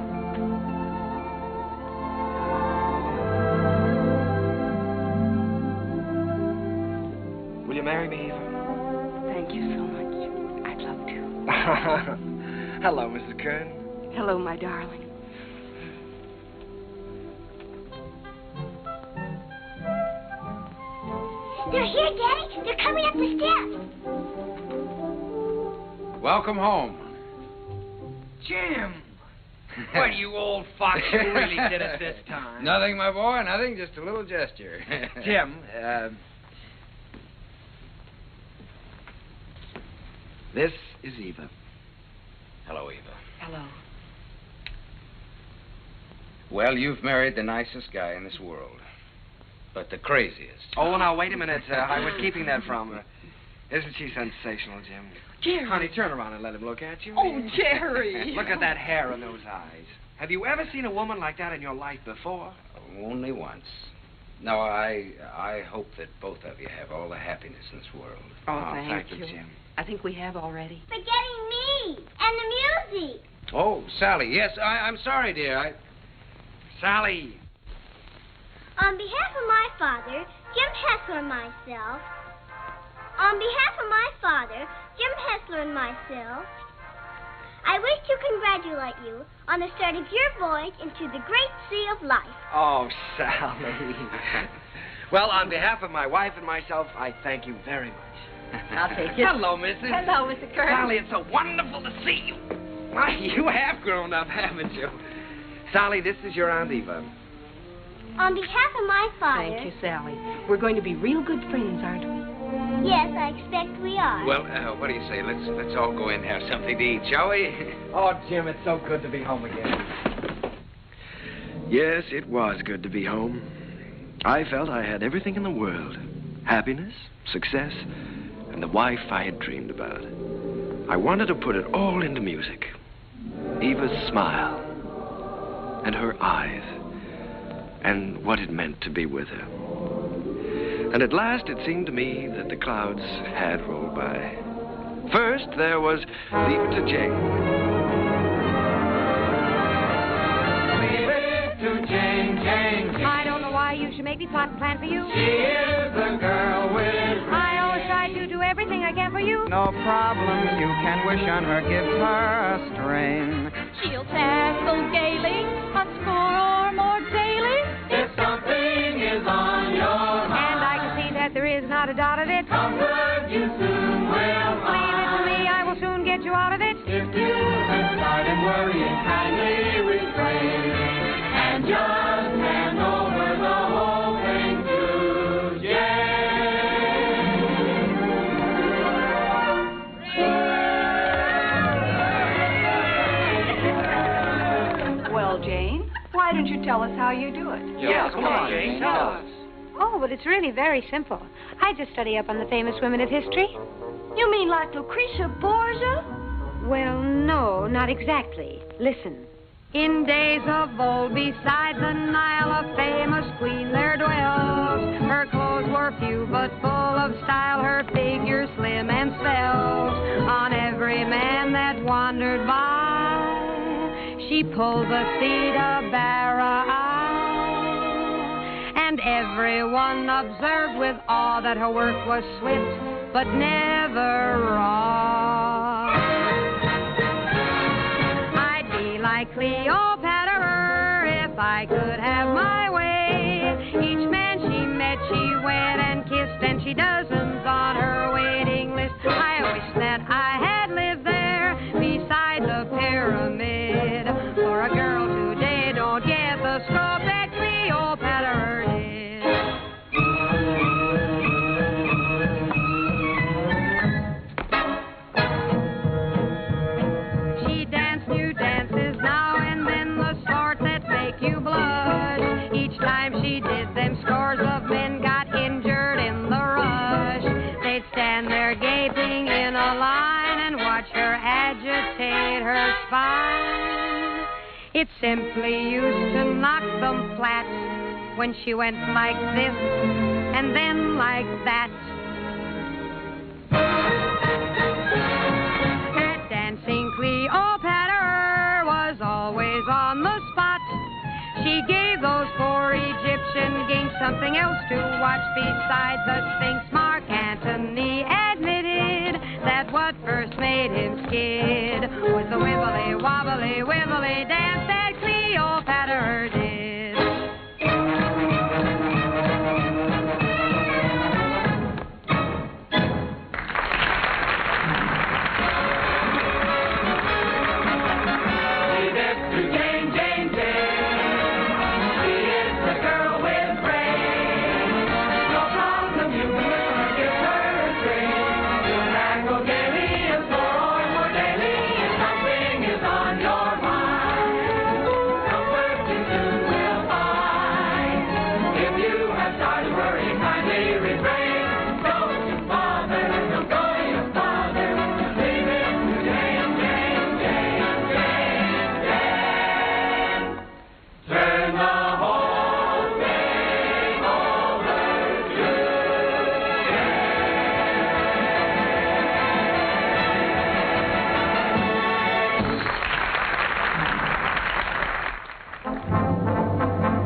Will you marry me, Eva?
Thank you so much. I'd love to.
Hello, Mrs. Kern.
Hello, my darling.
They're here, Daddy. They're coming up the steps.
Welcome home.
Jim! What, you old fox, you really did it this time.
Nothing, my boy, nothing, just a little gesture.
Jim, this is Eva.
Hello, Eva.
Hello.
Well, you've married the nicest guy in this world, but the craziest.
Oh, now, wait a minute. I was keeping that from her. Isn't she sensational, Jim?
Jerry.
Honey, turn around and let him look at you.
Oh, Jerry.
Look at that hair and those eyes. Have you ever seen a woman like that in your life before?
Only once. No, I hope that both of you have all the happiness in this world.
Oh, thank you,
Jim.
I think we have already.
Forgetting me and the music.
Oh, Sally, yes, I'm sorry, dear.
Sally.
On behalf of my father, Jim Hessler, and myself. On behalf of my father, Jim Hessler, and myself, I wish to congratulate you on the start of your voyage into the great sea of life.
Oh, Sally. Well, on behalf of my wife and myself, I thank you very much.
I'll take it.
Hello, Mrs.
Hello, Mr. Kern.
Sally, it's so wonderful to see you. Why, you have grown up, haven't you?
Sally, this is your Aunt Eva.
On behalf of my father...
Thank you, Sally. We're going to be real good friends, aren't we?
Yes, I expect we are.
Well, what do you say? Let's all go in and have something to eat, shall we?
Oh, Jim, it's so good to be home again.
Yes, it was good to be home. I felt I had everything in the world. Happiness, success, and the wife I had dreamed about. I wanted to put it all into music. Eva's smile, and her eyes, and what it meant to be with her. And at last it seemed to me that the clouds had rolled by. First, there was Leave It to Jane.
Leave it to Jane, Jane, Jane.
I don't know why you should make me plot and plan for you.
She is the girl with brains.
I always try to do everything I can for you.
No problem you can wish on her gives her a strain.
She'll tackle gaily a score or more daily.
If something is on your mind,
And I can see that there is not a dot of it.
comfort you soon will
Leave it to
find.
me, I will soon get you out of it.
If you have started worrying, kindly refrain and just hand over the whole thing to Jane.
Well, Jane, why don't you tell us how you do it?
Yeah, come on, Jane, tell us.
Oh, but it's really very simple. I just study up on the famous women of history.
You mean like Lucretia Borgia?
Well, no, not exactly. Listen. In days of old, beside the Nile, a famous queen there dwelt. Her clothes were few, but full of style, her figure slim and svelte. On every man that wandered by, she pulled the seat of Bara. And everyone observed with awe that her work was swift, but never raw. I'd be like Cleopatra if I could have my way. Each man she met, she wed and kissed, and she dozens on her waiting list. I wish that I had lived there beside the pyramid. For a girl today don't get the scope that Cleopatra did. She danced new dances now and then, the sort that make you blush. Each time she did them, scores of men got injured in the rush. They'd stand there gaping in a line and watch her agitate her spine. It simply used to knock them flat when she went like this and then like that. That dancing Cleopatra was always on the spot. She gave those poor Egyptian kings something else to watch besides the Sphinx. Mark Antony admitted that what first made him skid was the wibbly wobbly wibbly dance that Cleopatra did.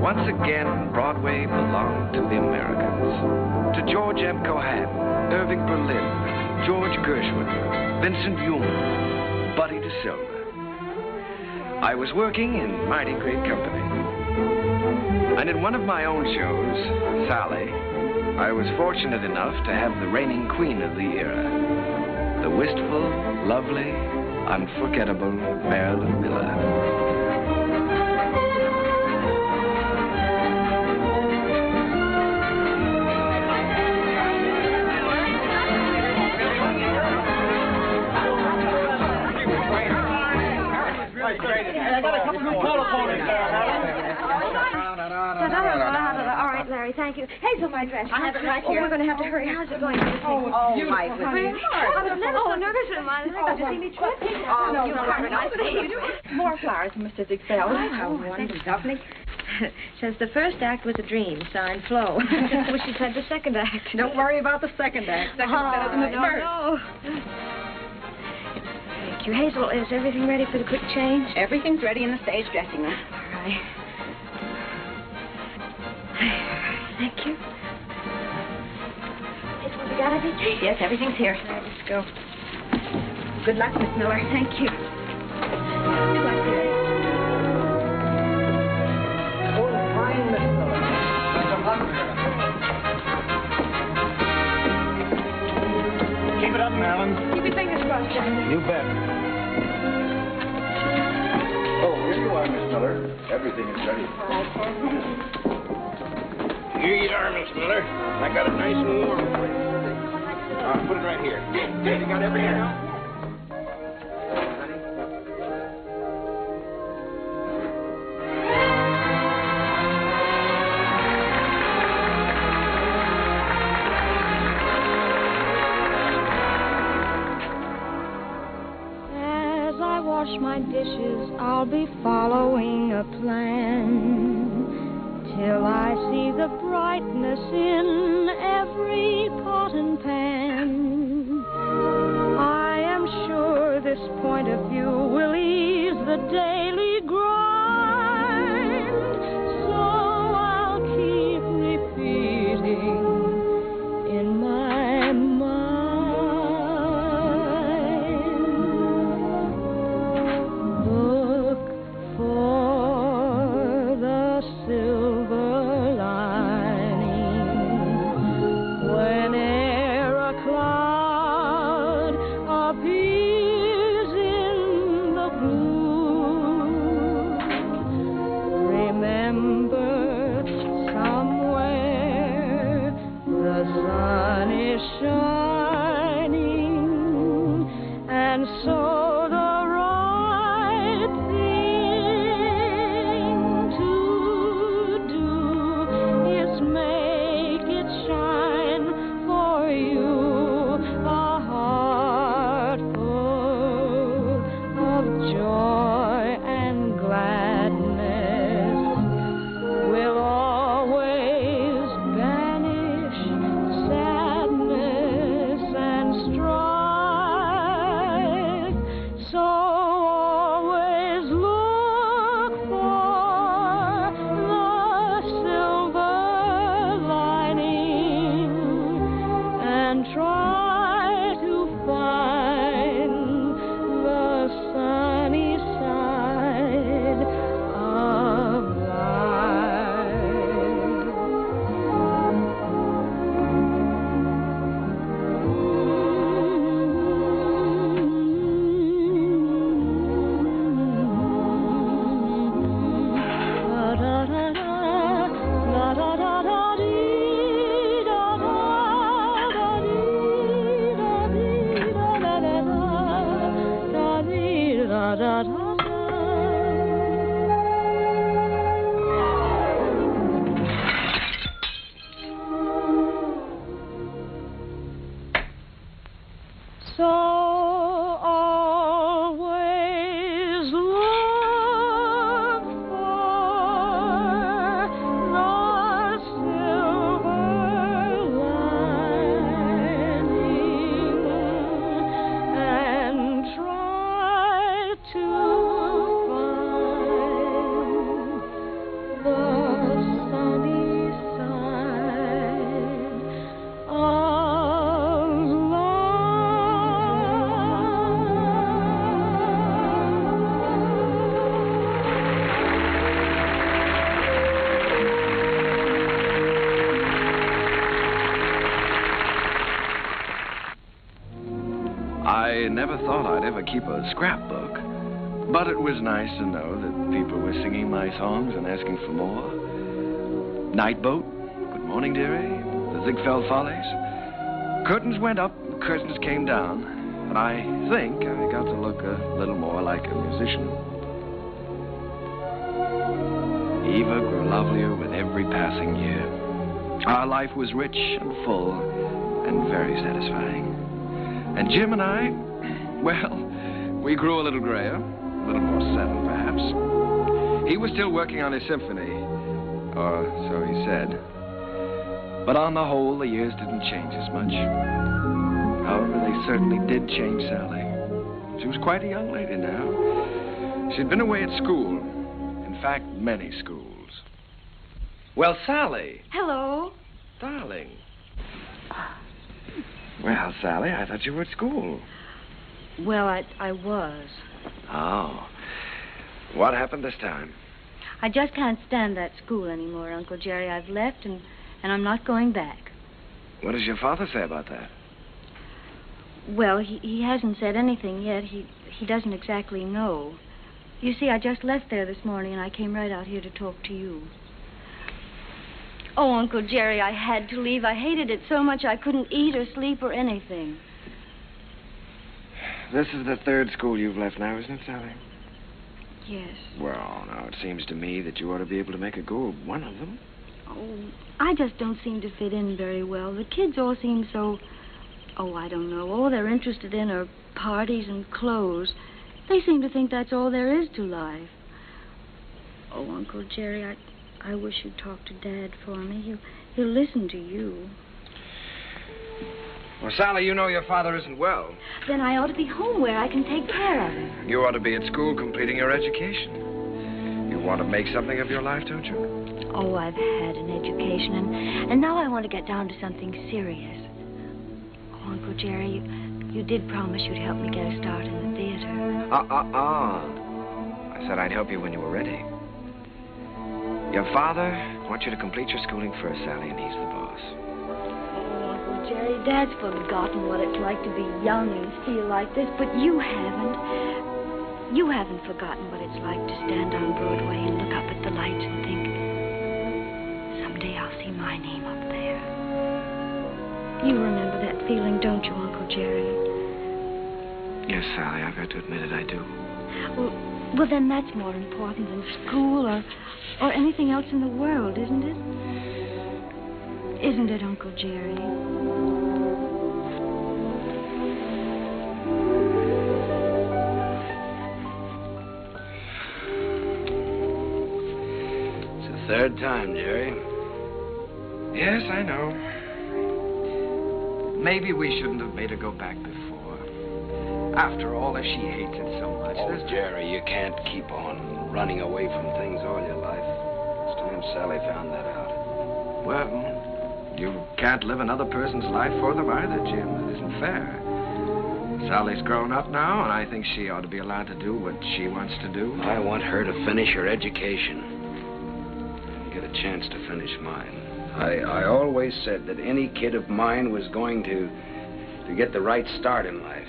Once again, Broadway belonged to the Americans. To George M. Cohan, Irving Berlin, George Gershwin, Vincent Newman, Buddy DeSilva. I was working in mighty great company. And in one of my own shows, Sally, I was fortunate enough to have the reigning queen of the era, the wistful, lovely, unforgettable Marilyn Miller.
I got a couple new telephones there.
All right, Larry, thank you. Hazel, my dress.
I have it right here.
We're going to have to hurry. How's it going?
Oh, my goodness.
I was never so nervous in my life. Did you see me trip?
No, you are nice. More flowers from Mr. Ziegfeld.
How wonderful. Lovely. Says the first act was a dream, signed Flo. Wish she'd had the second act.
Don't worry about the second act. Second's better than the first.
No. Thank you. Hazel, is everything ready for the quick change?
Everything's ready in the stage dressing room.
All right. Thank you. Hazel, we got everything?
Yes, everything's here.
All right, let's go.
Good luck, Miss Miller.
Thank you. Good luck, dear.
Fine, Miss Miller. Keep it up, Marilyn.
Keep your fingers crossed, Johnny.
You bet.
Oh, here you are, Miss Miller. Everything is ready.
All right, sir.
Here you are, Miss Miller. I got it nice and warm for you. Put it right here. You got everything.
As I wash my dishes, I'll be following a plan. Till I see the brightness in every pot and pan. I am sure this point of view will ease the daily grind. So I'll keep repeating in my mind. Look for the silver lining whene'er a cloud appears in the blue. Remember, somewhere the sun is shining, and so the right thing to do is make it shine for you. A heart full of joy and gladness will always banish sadness and strife. So always look for the silver lining and try to find the sunny side of So always look for the silver lining and try to find the sunny side of
I never thought I'd ever keep a scrapbook, but it was nice to know that people were singing my songs and asking for more. Night Boat, Good Morning Dearie, the Ziegfeld Follies. Curtains went up, curtains came down, and I think I got to look a little more like a musician. lovelier with every passing year. Our life was rich and full and very satisfying. And Jim and I, well, we grew a little grayer, a little more settled, perhaps. He was still working on his symphony, or so he said. But on the whole, the years didn't change as much. However, they certainly did change Sally. She was quite a young lady now. She'd been away at school. In fact, many schools. Well, Sally.
Hello.
Darling. Well, Sally, I thought you were at school.
Well, I was.
Oh. What happened this time?
I just can't stand that school anymore, Uncle Jerry. I've left, and I'm not going back.
What does your father say about that?
Well, he hasn't said anything yet. He doesn't exactly know. You see, I just left there this morning, and I came right out here to talk to you. Oh, Uncle Jerry, I had to leave. I hated it so much I couldn't eat or sleep or anything.
This is the third school you've left now, isn't it, Sally?
Yes.
Well, now, it seems to me that you ought to be able to make a go of one of them.
Oh, I just don't seem to fit in very well. The kids all seem so... Oh, I don't know. All they're interested in are parties and clothes. They seem to think that's all there is to life. Oh, Uncle Jerry, I wish you'd talk to Dad for me. He'll listen to you.
Well, Sally, you know your father isn't well.
Then I ought to be home where I can take care of him.
You ought to be at school completing your education. You want to make something of your life, don't you?
Oh, I've had an education, and now I want to get down to something serious. Oh, Uncle Jerry, you did promise you'd help me get a start in the theater.
I said I'd help you when you were ready. Your father wants you to complete your schooling first, Sally, and he's the boss.
Jerry, Dad's forgotten what it's like to be young and feel like this, but you haven't. You haven't forgotten what it's like to stand on Broadway and look up at the lights and think, someday I'll see my name up there. You remember that feeling, don't you, Uncle Jerry?
Yes, Sally, I've got to admit it, I do.
Well, then that's more important than school or anything else in the world, isn't it? Isn't it, Uncle Jerry?
It's the third time, Jerry.
Yes, I know. Maybe we shouldn't have made her go back before. After all, if she hates it so much.
Oh, Jerry, you can't keep on running away from things all your life. It's time Sally found that out.
Well... you can't live another person's life for them either, Jim. It isn't fair. Sally's grown up now, and I think she ought to be allowed to do what she wants to do.
I want her to finish her education and get a chance to finish mine. I always said that any kid of mine was going to get the right start in life.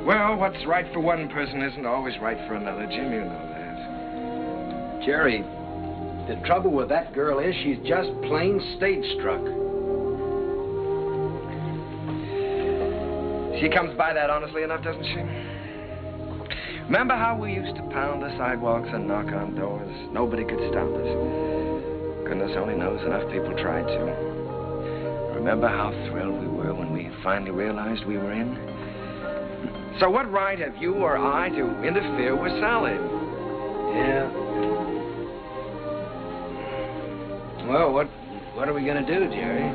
Well, what's right for one person isn't always right for another, Jim. You know that.
Jerry, the trouble with that girl is she's just plain stage-struck.
She comes by that honestly enough, doesn't she? Remember how we used to pound the sidewalks and knock on doors? Nobody could stop us. Goodness only knows enough people tried to. Remember how thrilled we were when we finally realized we were in? So what right have you or I to interfere with Sally?
Yeah. Well, what are we going to do, Jerry?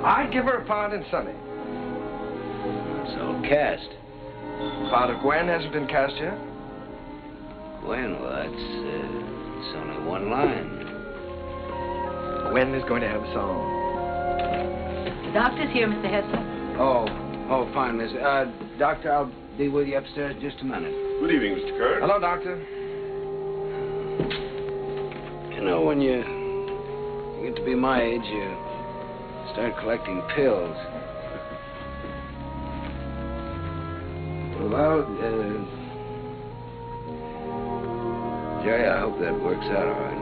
I'd give her a part in Sonny.
So cast.
Part of Gwen hasn't been cast yet?
Gwen, well, it's only one line.
Gwen is going to have a song.
The doctor's here, Mr. Hester.
Oh, fine, Miss. Doctor, I'll be with you upstairs in just a minute.
Good evening, Mr. Kern.
Hello, Doctor.
You know, when you get to be my age, you start collecting pills. Well, Jerry, I hope that works out all right.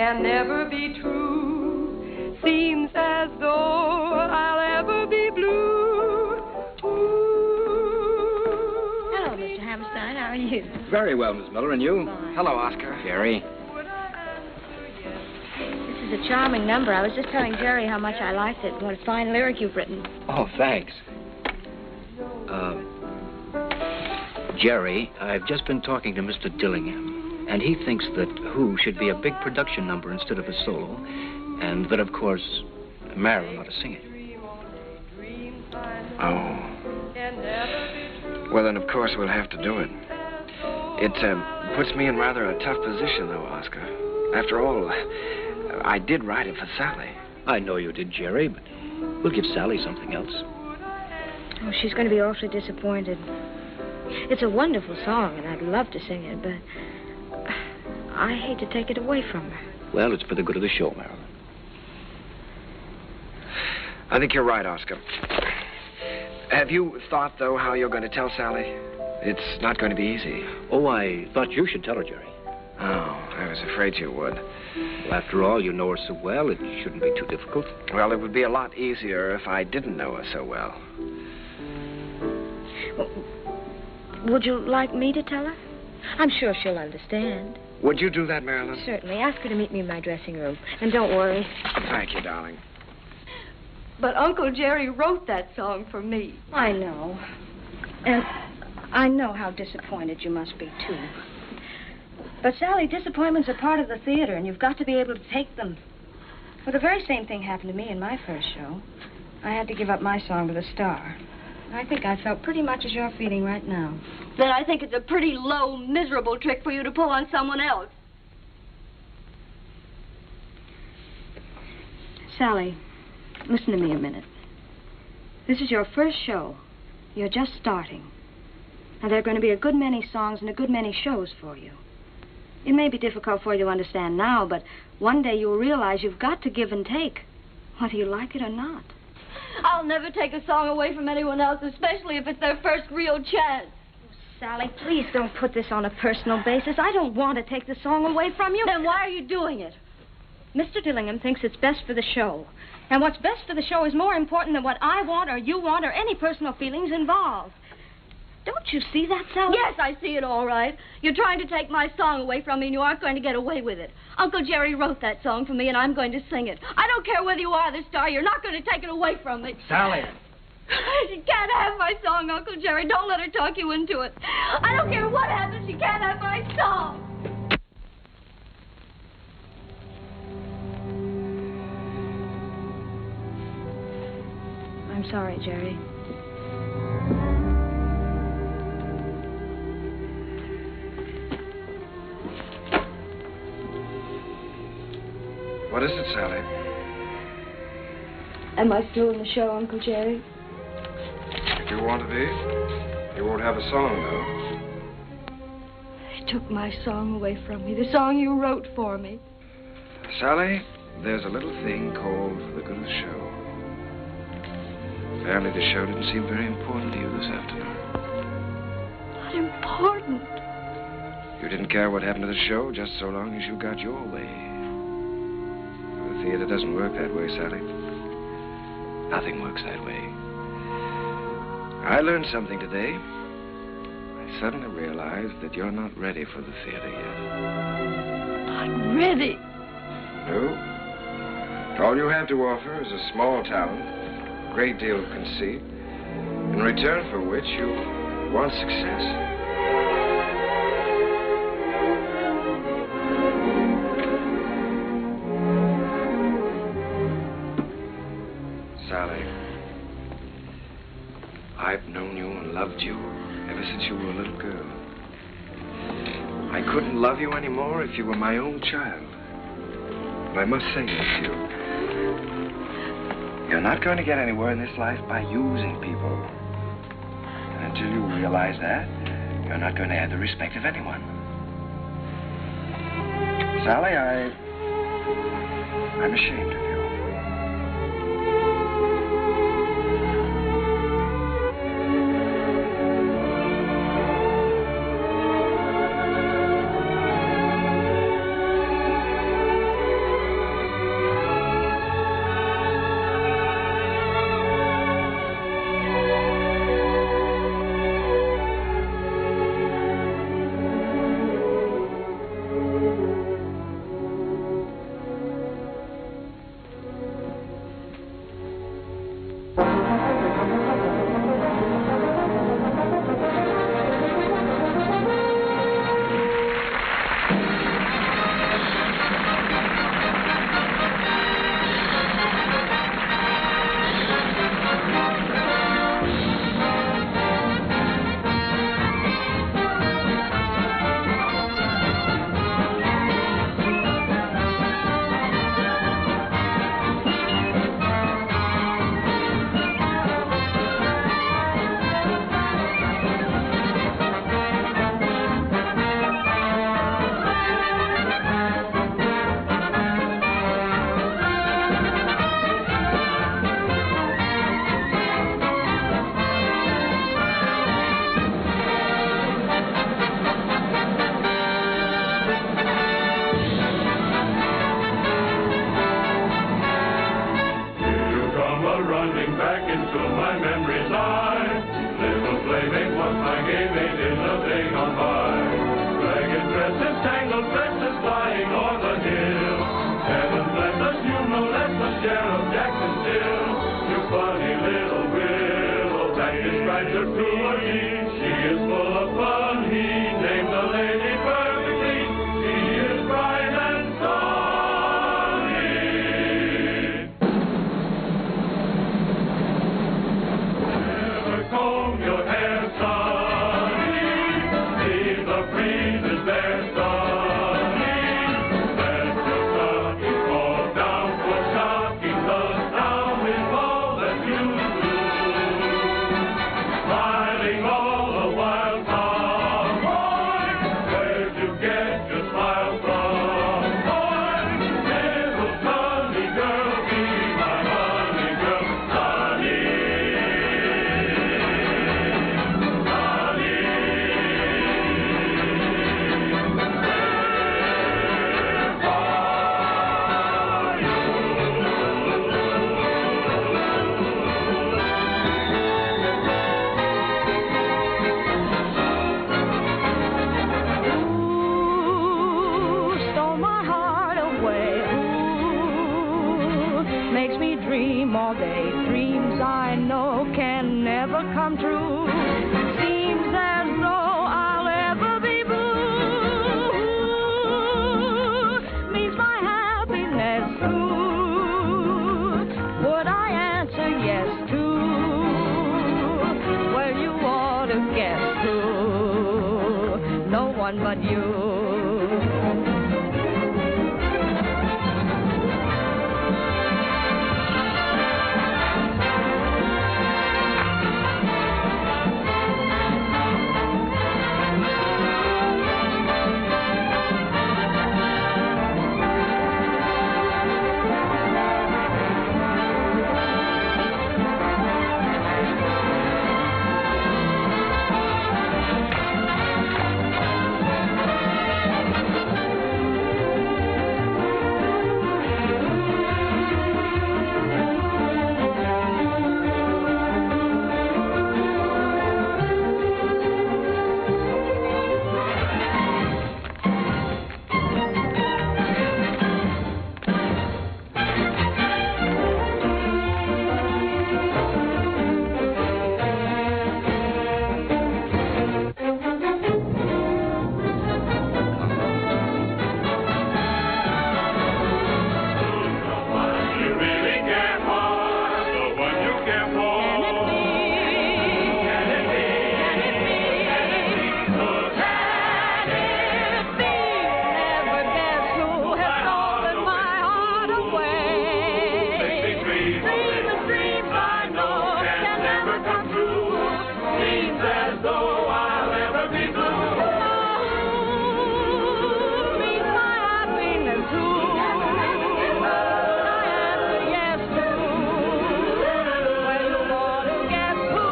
can never be true. Seems as though I'll ever be blue.
Hello, Mr. Hammerstein. How are you?
Very well, Miss Miller, and you? Hello, Oscar. Jerry.
This is a charming number. I was just telling Jerry how much I liked it. What a fine lyric you've written.
Oh, thanks. Jerry, I've just been talking to Mr. Dillingham, and he thinks that Who should be a big production number instead of a solo, and that, of course, Marilyn ought to sing it.
Oh. Well, then, of course, we'll have to do it. It puts me in rather a tough position, though, Oscar. After all, I did write it for Sally.
I know you did, Jerry, but we'll give Sally something else.
Oh, she's going to be awfully disappointed. It's a wonderful song, and I'd love to sing it, but I hate to take it away from her.
Well, it's for the good of the show, Marilyn.
I think you're right, Oscar. Have you thought, though, how you're going to tell Sally? It's not going to be easy.
Oh, I thought you should tell her, Jerry.
Oh, I was afraid you would.
Well, after all, you know her so well, it shouldn't be too difficult.
Well, it would be a lot easier if I didn't know her so well.
Would you like me to tell her? I'm sure she'll understand.
Would you do that, Marilyn?
Certainly. Ask her to meet me in my dressing room. And don't worry.
Thank you, darling.
But Uncle Jerry wrote that song for me.
I know. And I know how disappointed you must be, too. But, Sally, disappointments are part of the theater, and you've got to be able to take them. Well, the very same thing happened to me in my first show. I had to give up my song to the star. I think I felt pretty much as you're feeling right now.
Then I think it's a pretty low, miserable trick for you to pull on someone else.
Sally, listen to me a minute. This is your first show. You're just starting. Now, there are going to be a good many songs and a good many shows for you. It may be difficult for you to understand now, but one day you'll realize you've got to give and take, whether you like it or not.
I'll never take a song away from anyone else, especially if it's their first real chance.
Sally, please don't put this on a personal basis. I don't want to take the song away from you.
Then why are you doing it?
Mr. Dillingham thinks it's best for the show. And what's best for the show is more important than what I want or you want or any personal feelings involved. Don't you see that, Sally?
Yes, I see it all right. You're trying to take my song away from me, and you aren't going to get away with it. Uncle Jerry wrote that song for me, and I'm going to sing it. I don't care whether you are the star. You're not going to take it away from me.
Sally!
She can't have my song, Uncle Jerry. Don't let her talk you into it. I don't care what happens. She can't have my song.
I'm sorry, Jerry.
What is it, Sally?
Am I still in the show, Uncle Jerry?
If you want to be, you won't have a song, though.
They took my song away from me, the song you wrote for me.
Sally, there's a little thing called the good of the show. Apparently the show didn't seem very important to you this afternoon.
Not important?
You didn't care what happened to the show just so long as you got your way. The theater doesn't work that way, Sally. Nothing works that way. I learned something today. I suddenly realized that you're not ready for the theater yet.
Not ready?
No. All you have to offer is a small talent, a great deal of conceit, in return for which you want success. Sally, I've known you and loved you ever since you were a little girl. I couldn't love you anymore if you were my own child. And I must say this to you. You're not going to get anywhere in this life by using people. And until you realize that, you're not going to have the respect of anyone. Sally, I'm ashamed of you.
back into my memory's eye. Little playmate was my game mate in the day gone by. Ragged dresses, tangled dresses, flying o'er the hill. Heaven bless us, you know that's the sheriff Jackson still. You funny little willow, that describes her to a T. She is full of fun, he named the lady perfectly. She is bright and sunny. Never comb your hair, sonny. Leave the breezes there, sonny. Let your stockings fall down for shocking. The sound is all that you do. Smiling all the while, cowboy. Where'd you get your smile from, boy? Little sunny girl, be my honey girl, sunny.
Stole my heart away. Ooh, makes me dream all day. Dreams I know can never come true. Seems as though I'll ever be blue. Means my happiness too. Would I answer yes to? Well, you ought to guess too. No one but you.
You really care for the one you care for. Can it be? Can it be? Can it be? So can it be?
Never guess who has stolen my heart away.
Makes me dream of little dreams I know can never come true. Seems as though I'll ever be blue.
Means my happiness too. I answer yes to. Well, you ought to guess who.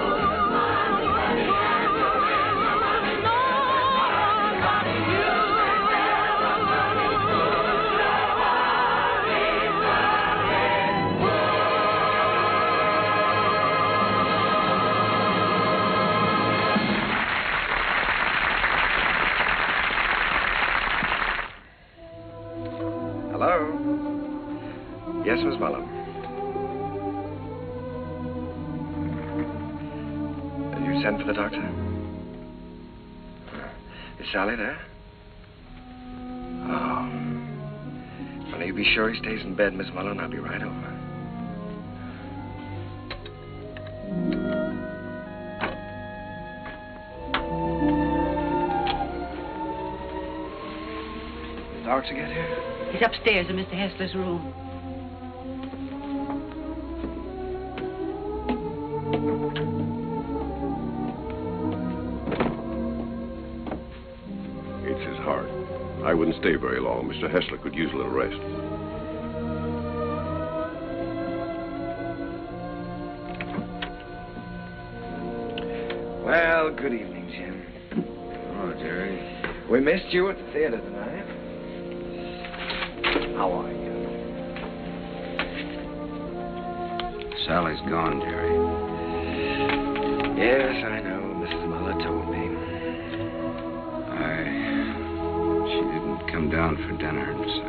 No one but you.
Hello? Yes, Miss Mullen. You sent for the doctor? Is Sally there? Oh. Well, you be sure he stays in bed, Miss Mullen. I'll be right over. Did Doctor get here?
He's upstairs in Mr. Hessler's room.
It's his heart. I wouldn't stay very long. Mr. Hessler could use a little rest.
Well, good evening, Jim.
Oh, Jerry.
We missed you at the theater tonight. How are you?
Sally's gone, Jerry.
Yes, I know. Mrs. Muller told me.
She didn't come down for dinner, and so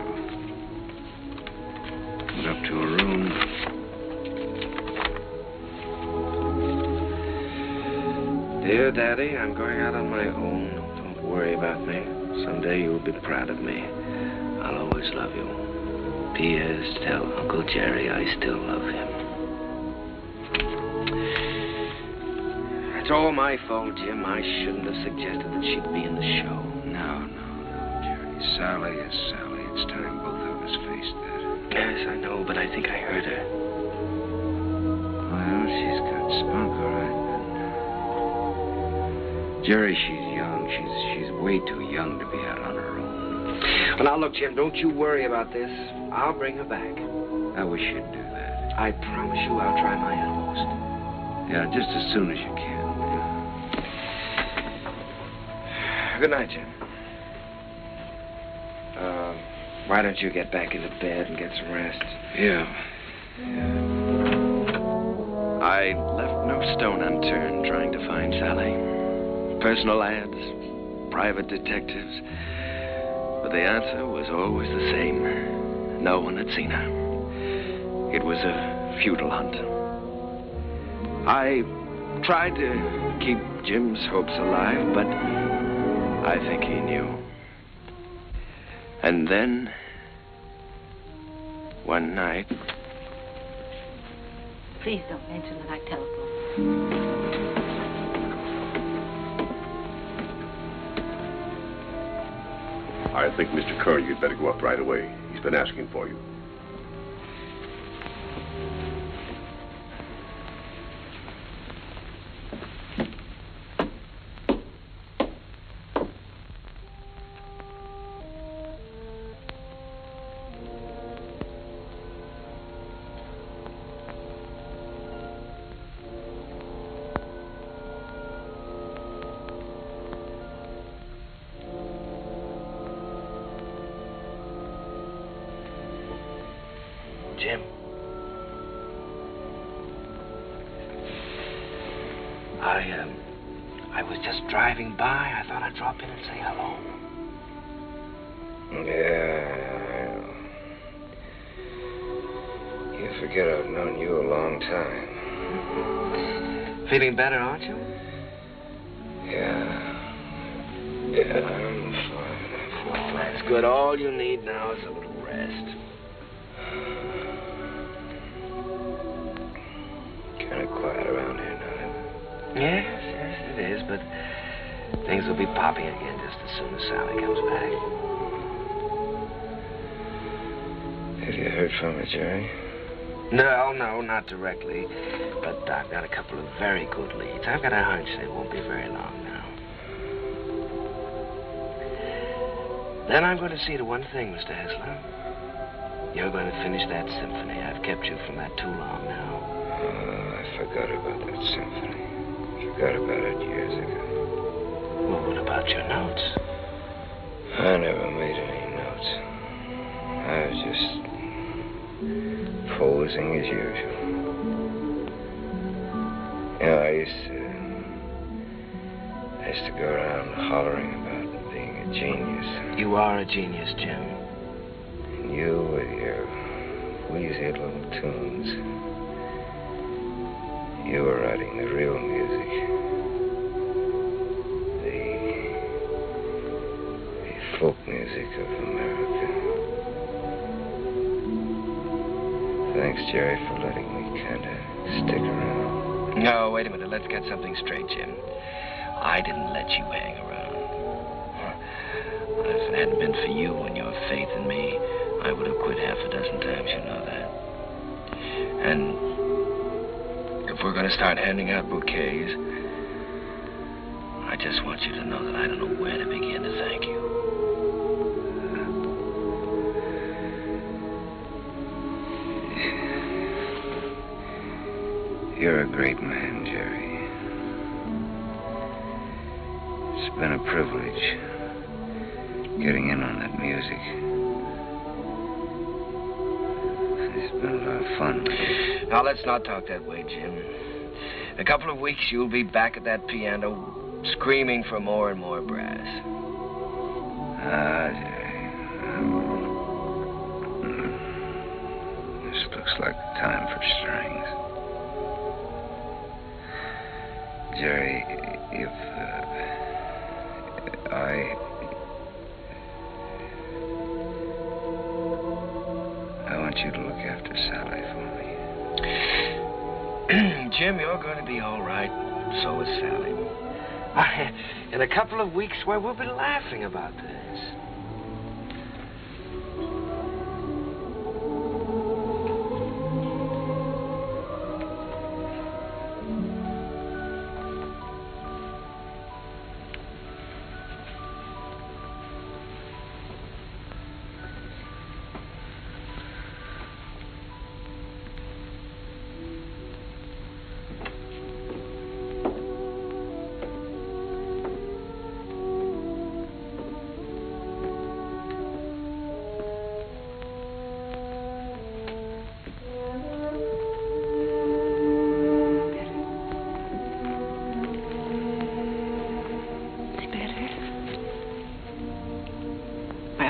went up to her room.
Dear Daddy, I'm going out on my own. Don't worry about me. Someday you'll be proud of me. I'll always love you. P.S. Tell Uncle Jerry I still love him. It's all my fault, Jim. I shouldn't have suggested that she'd be in the show.
No, Jerry. Sally is Sally. It's time both of us faced that.
Yes, I know, but I think I heard her.
Well, she's got spunk, all right. Jerry, she's young. She's way too young to be out on her own.
Well, now, look, Jim, don't you worry about this. I'll bring her back.
I wish you'd do that.
I promise you I'll try my utmost.
Yeah, just as soon as you can.
Good night, Jim. Why don't you get back into bed and get some rest?
Yeah.
I left no stone unturned trying to find Sally. Personal ads, private detectives. But the answer was always the same. No one had seen her. It was a futile hunt. I tried to keep Jim's hopes alive, but I think he knew. And then, one night...
Please don't mention that I telephoned.
I think, Mr. Kern, you'd better go up right away. He's been asking for you.
Jim. I was just driving by. I thought I'd drop in and say hello.
Yeah. You forget I've known you a long time.
Feeling better, aren't you?
Yeah, I'm fine.
Well, that's good. All you need now is a little rest.
Kind of quiet around here now.
Yes, it is, but things will be popping again just as soon as Sally comes back.
Have you heard from her, Jerry?
No, not directly. But I've got a couple of very good leads. I've got a hunch they won't be very long now. Then I'm going to see to one thing, Mr. Hessler. You're going to finish that symphony. I've kept you from that too long now.
I forgot about that symphony. Forgot about it years ago.
Well, what about your notes?
I never made any notes. I was just posing as usual. You know, I used to go around hollering about being a genius.
You are a genius, Jim.
And you with your wheezy little tunes. You were writing the real music. The folk music of America. Thanks, Jerry, for letting me kind of stick around.
No, wait a minute. Let's get something straight, Jim. I didn't let you hang around. If it hadn't been for you and your faith in me, I would have quit half a dozen times, you know that. And if we're going to start handing out bouquets, I just want you to know that I don't know where to begin to thank you.
You're a great man, Jerry. It's been a privilege getting in on that music. It's been a lot of fun. Now, let's not talk that way, Jim. In a couple of weeks, you'll be back at that piano, screaming for more and more brass. This looks like the time for strings. Jerry, if I want you to look after Sally for me. Jim, you're going to be all right. So is Sally. In a couple of weeks, why, we'll be laughing about this.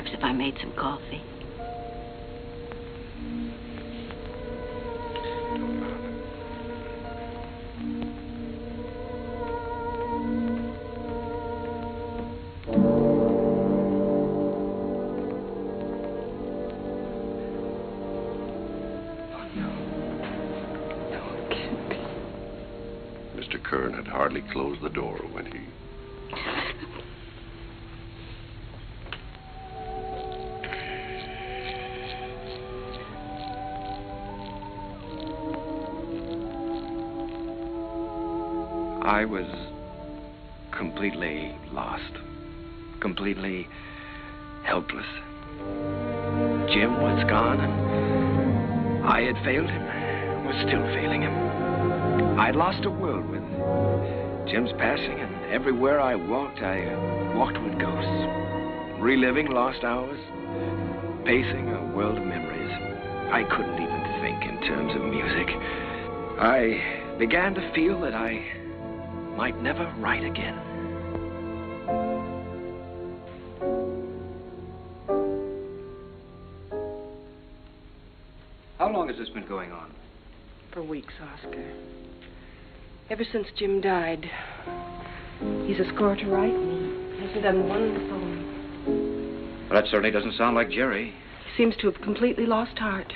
If I made some coffee.
Mr. Kern had hardly closed the door when he...
I was completely lost, completely helpless. Jim was gone, and I had failed him, was still failing him. I'd lost a world with Jim's passing, and everywhere I walked with ghosts, reliving lost hours, pacing a world of memories. I couldn't even think in terms of music. I began to feel that I might never write again.
How long has this been going on?
For weeks, Oscar. Ever since Jim died. He's a score to write, and he hasn't done one song.
Well, that certainly doesn't sound like Jerry.
He seems to have completely lost heart.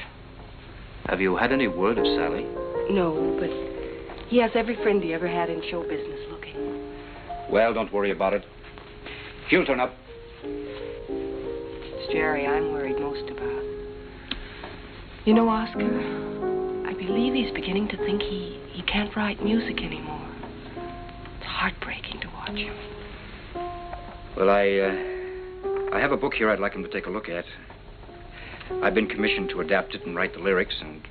Have you had any word of Sally?
No, but he has every friend he ever had in show business looking.
Well, don't worry about it. He'll turn up.
It's Jerry I'm worried most about. You know, Oscar, I believe he's beginning to think he can't write music anymore. It's heartbreaking to watch him.
Well, I have a book here I'd like him to take a look at. I've been commissioned to adapt it and write the lyrics, and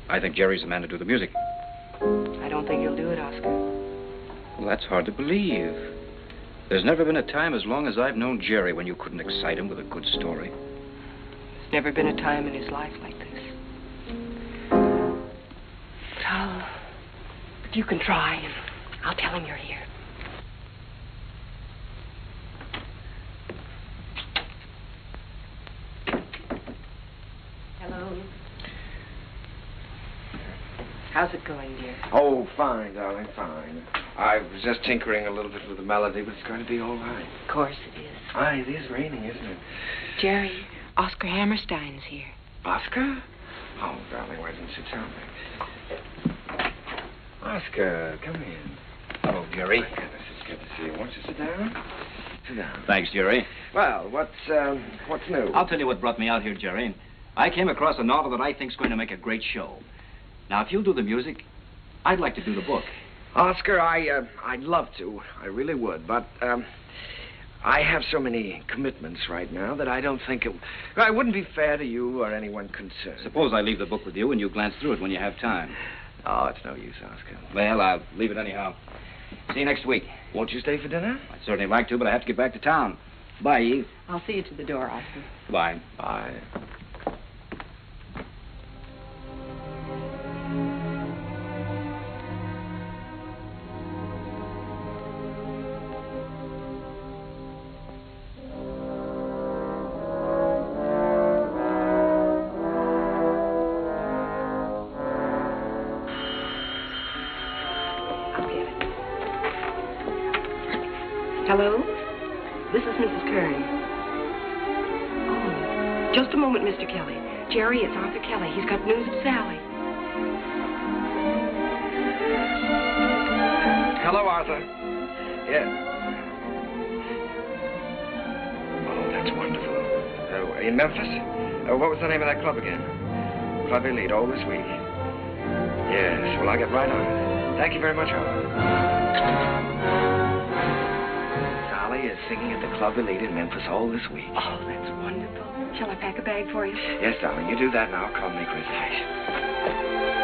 I think Jerry's the man to do the music.
I don't think he'll do it, Oscar.
Well, that's hard to believe. There's never been a time as long as I've known Jerry when you couldn't excite him with a good story.
There's never been a time in his life like this. But if you can try, and I'll tell him you're here. Hello. How's it going, dear?
Oh, fine, darling, fine. I was just tinkering a little bit with the melody, but it's going to be all right.
Of course it is.
Aye, it is raining, isn't it?
Jerry, Oscar Hammerstein's here.
Oscar? Oh, darling, why didn't you tell me? Oscar, come in.
Hello, Jerry.
My goodness, it's good to see you. Won't you sit down? Sit down.
Thanks, Jerry.
Well, what's new?
I'll tell you what brought me out here, Jerry. I came across a novel that I think's going to make a great show. Now, if you'll do the music, I'd like to do the book.
Oscar, I'd love to. I really would, but, I have so many commitments right now that I don't think it wouldn't be fair to you or anyone concerned.
Suppose I leave the book with you and you glance through it when you have time.
Oh, it's no use, Oscar.
Well, I'll leave it anyhow. See you next week.
Won't you stay for dinner?
I'd certainly like to, but I have to get back to town. Bye, Eve.
I'll see you to the door, Oscar.
Bye.
Bye.
Hello? This is Mrs. Kern. Oh, just a moment, Mr. Kelly. Jerry, it's Arthur Kelly. He's got news of Sally.
Hello, Arthur. Yeah. Oh, that's wonderful. In Memphis? What was the name of that club again? Club Elite, all this week. Yes, well, I'll get right on it. Thank you very much, Arthur. Sally is singing at the Club Elite in Memphis all this week.
Oh, that's wonderful. Shall I pack a bag for you?
Yes, darling, you do that and I'll call and make reservations.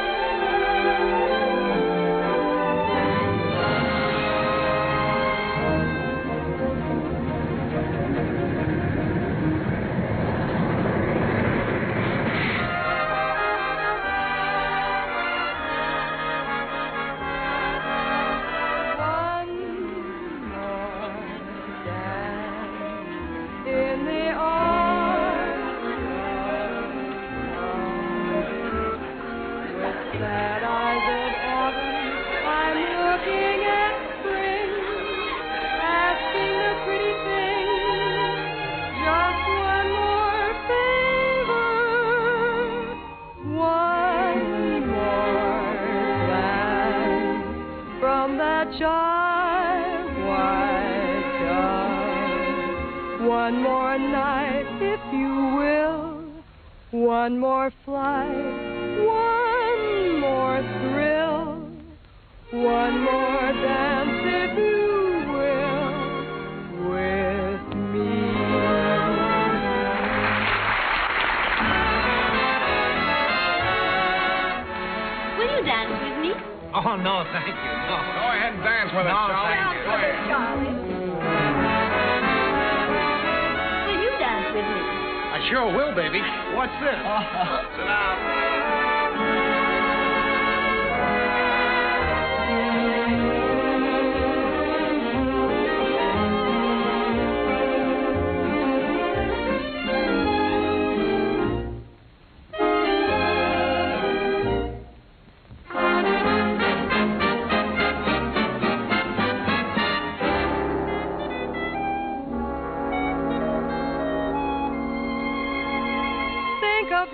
One more night, if you will. One more flight, one more thrill. One more dance, if you will, with me.
Will you dance with me?
Oh, no, thank you. No.
Go ahead and dance with us,
No,
Charlie.
thank you.
Go ahead.
Charlie. Will you dance with me?
I sure will, baby. What's this? Sit down.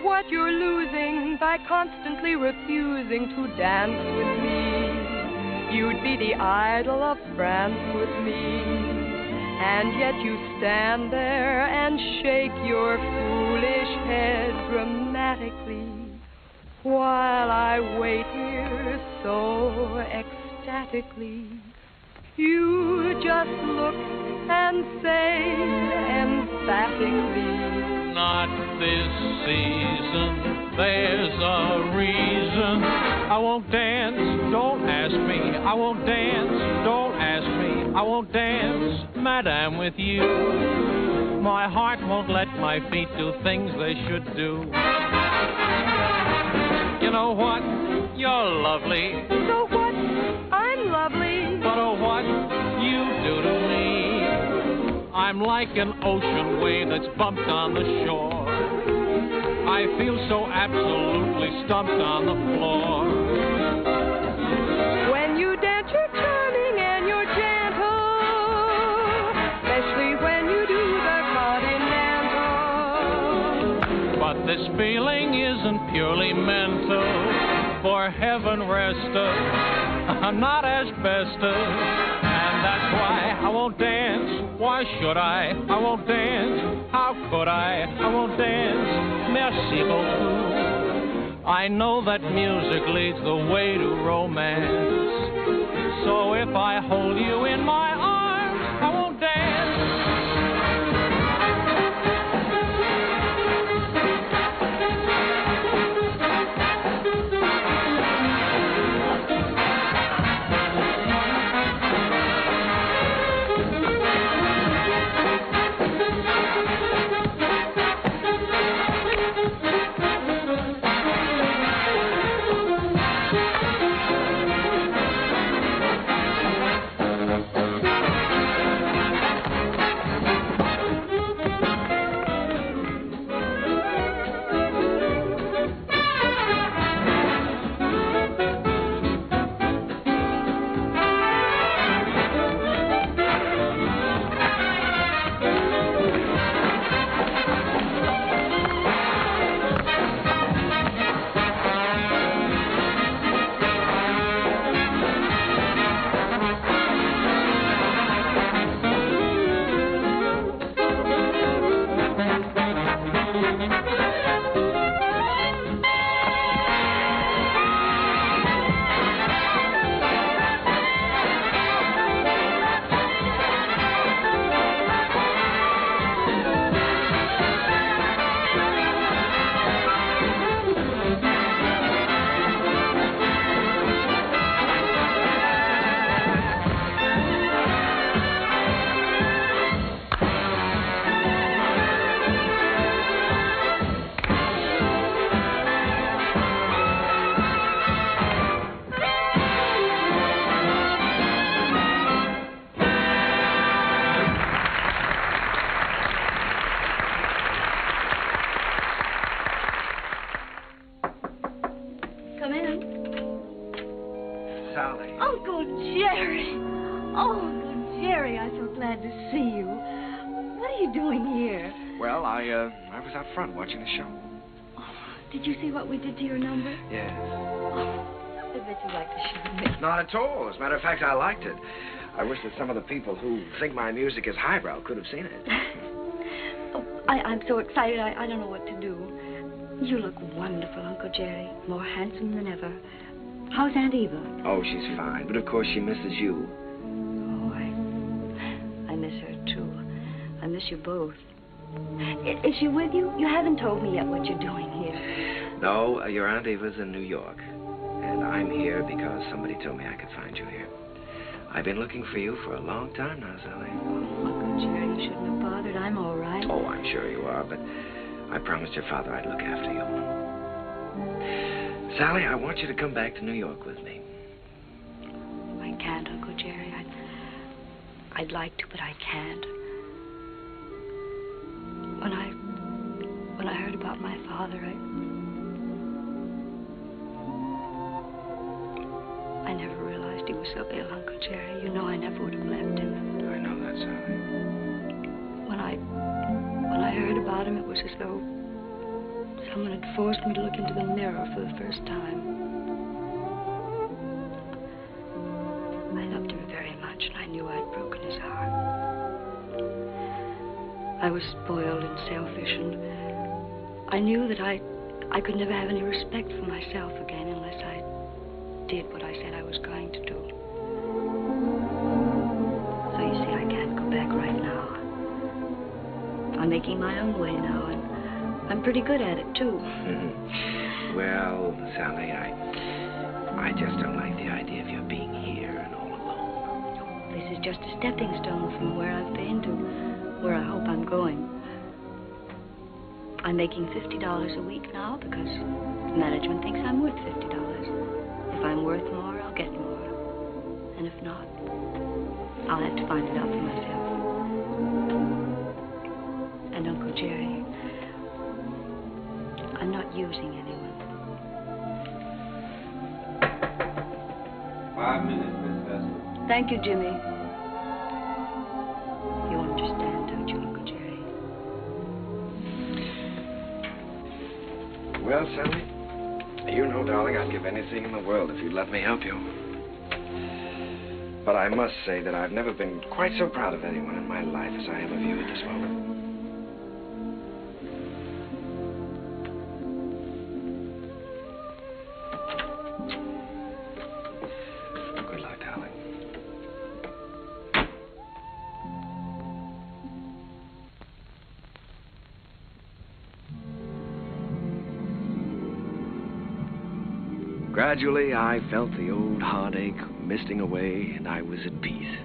What you're losing by constantly refusing to dance with me. You'd be the idol of France with me, and yet you stand there and shake your foolish head dramatically while I wait here so ecstatically. You just look and say emphatically,
not this season, there's a reason. I won't dance, don't ask me. I won't dance, don't ask me. I won't dance, madame, with you. My heart won't let my feet do things they should do. You know what? You're lovely.
So what? I'm lovely.
But oh, what you do to me. I'm like an ocean wave that's bumped on the shore. I feel so absolutely stumped on the floor.
When you dance, you're charming and you're gentle, especially when you do the continental.
But this feeling isn't purely mental. For heaven rest us, not asbestos. That's why I won't dance. Why should I? I won't dance. How could I? I won't dance. Merci beaucoup. I know that music leads the way to romance. So if I hold you in my arms, I won't dance.
Sally.
Uncle Jerry. Oh, Uncle Jerry, I'm so glad to see you. What are you doing here?
Well, I was out front watching the show.
Did you see what we did to your number?
Yes.
I bet you like the show.
Not at all. As a matter of fact, I liked it. I wish that some of the people who think my music is highbrow could have seen it.
I'm so excited, I don't know what to do. You look wonderful, Uncle Jerry. More handsome than ever. How's Aunt Eva?
Oh, she's fine. But of course she misses you.
Oh, I miss her, too. I miss you both. Is she with you? You haven't told me yet what you're doing here.
No, your Aunt Eva's in New York. And I'm here because somebody told me I could find you here. I've been looking for you for a long time now, Sally.
Oh, Uncle Jerry, you shouldn't have bothered. I'm all right.
Oh, I'm sure you are, but I promised your father I'd look after you. Sally, I want you to come back to New York with me.
I can't, Uncle Jerry. I'd like to, but I can't. When I heard about my father, I never realized he was so ill, Uncle Jerry. You know I never would have left him.
I know that, Sally.
When I heard about him, it was as though someone had forced me to look into the mirror for the first time. I loved him very much, and I knew I'd broken his heart. I was spoiled and selfish, and I knew that I could never have any respect for myself again unless I did what I said I was going to do. So you see, I can't go back right now. I'm making my own way now, and I'm pretty good at it, too.
Well, Sally, I just don't like the idea of you being here and all alone.
This is just a stepping stone from where I've been to where I hope I'm going. I'm making $50 a week now because management thinks I'm worth $50. If I'm worth more, I'll get more. And if not, I'll have to find it out for myself. And Uncle Jerry, I'm not using anyone.
5 minutes, Miss Hester.
Thank you, Jimmy. You understand, don't you, Uncle Jerry?
Well, Sally, you know, darling, I'd give anything in the world if you'd let me help you. But I must say that I've never been quite so proud of anyone in my life as I am of you at this moment. Good luck, darling. Gradually, I felt the old heartache misting away, and I was at peace.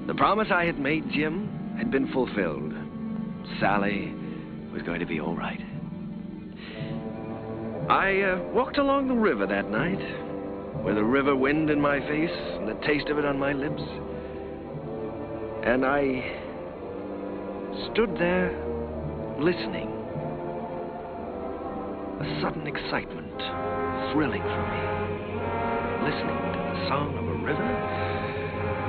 The promise I had made Jim had been fulfilled. Sally was going to be all right. I walked along the river that night, with a river wind in my face and the taste of it on my lips. And I stood there, listening. A sudden excitement thrilling through me, listening to the song of a river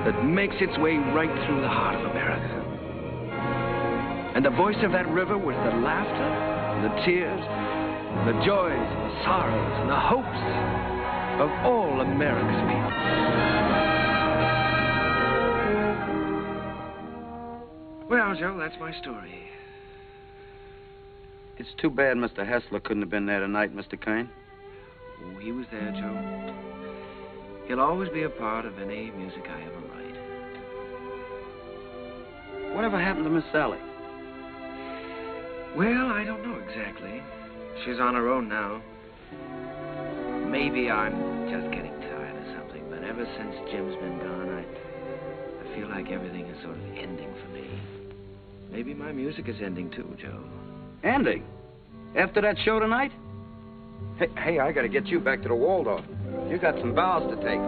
that makes its way right through the heart of America. And the voice of that river was the laughter, the tears, the joys, the sorrows, and the hopes of all America's people. Well, Joe, that's my story.
It's too bad Mr. Hessler couldn't have been there tonight, Mr. Kern.
Oh, he was there, Joe. He'll always be a part of any music I ever write.
Whatever happened to Miss Sally?
Well, I don't know exactly. She's on her own now. Maybe I'm just getting tired of something, but ever since Jim's been gone, I feel like everything is sort of ending for me. Maybe my music is ending too, Joe.
Ending? After that show tonight?
Hey, I gotta get you back to the Waldorf. You got some vows to take.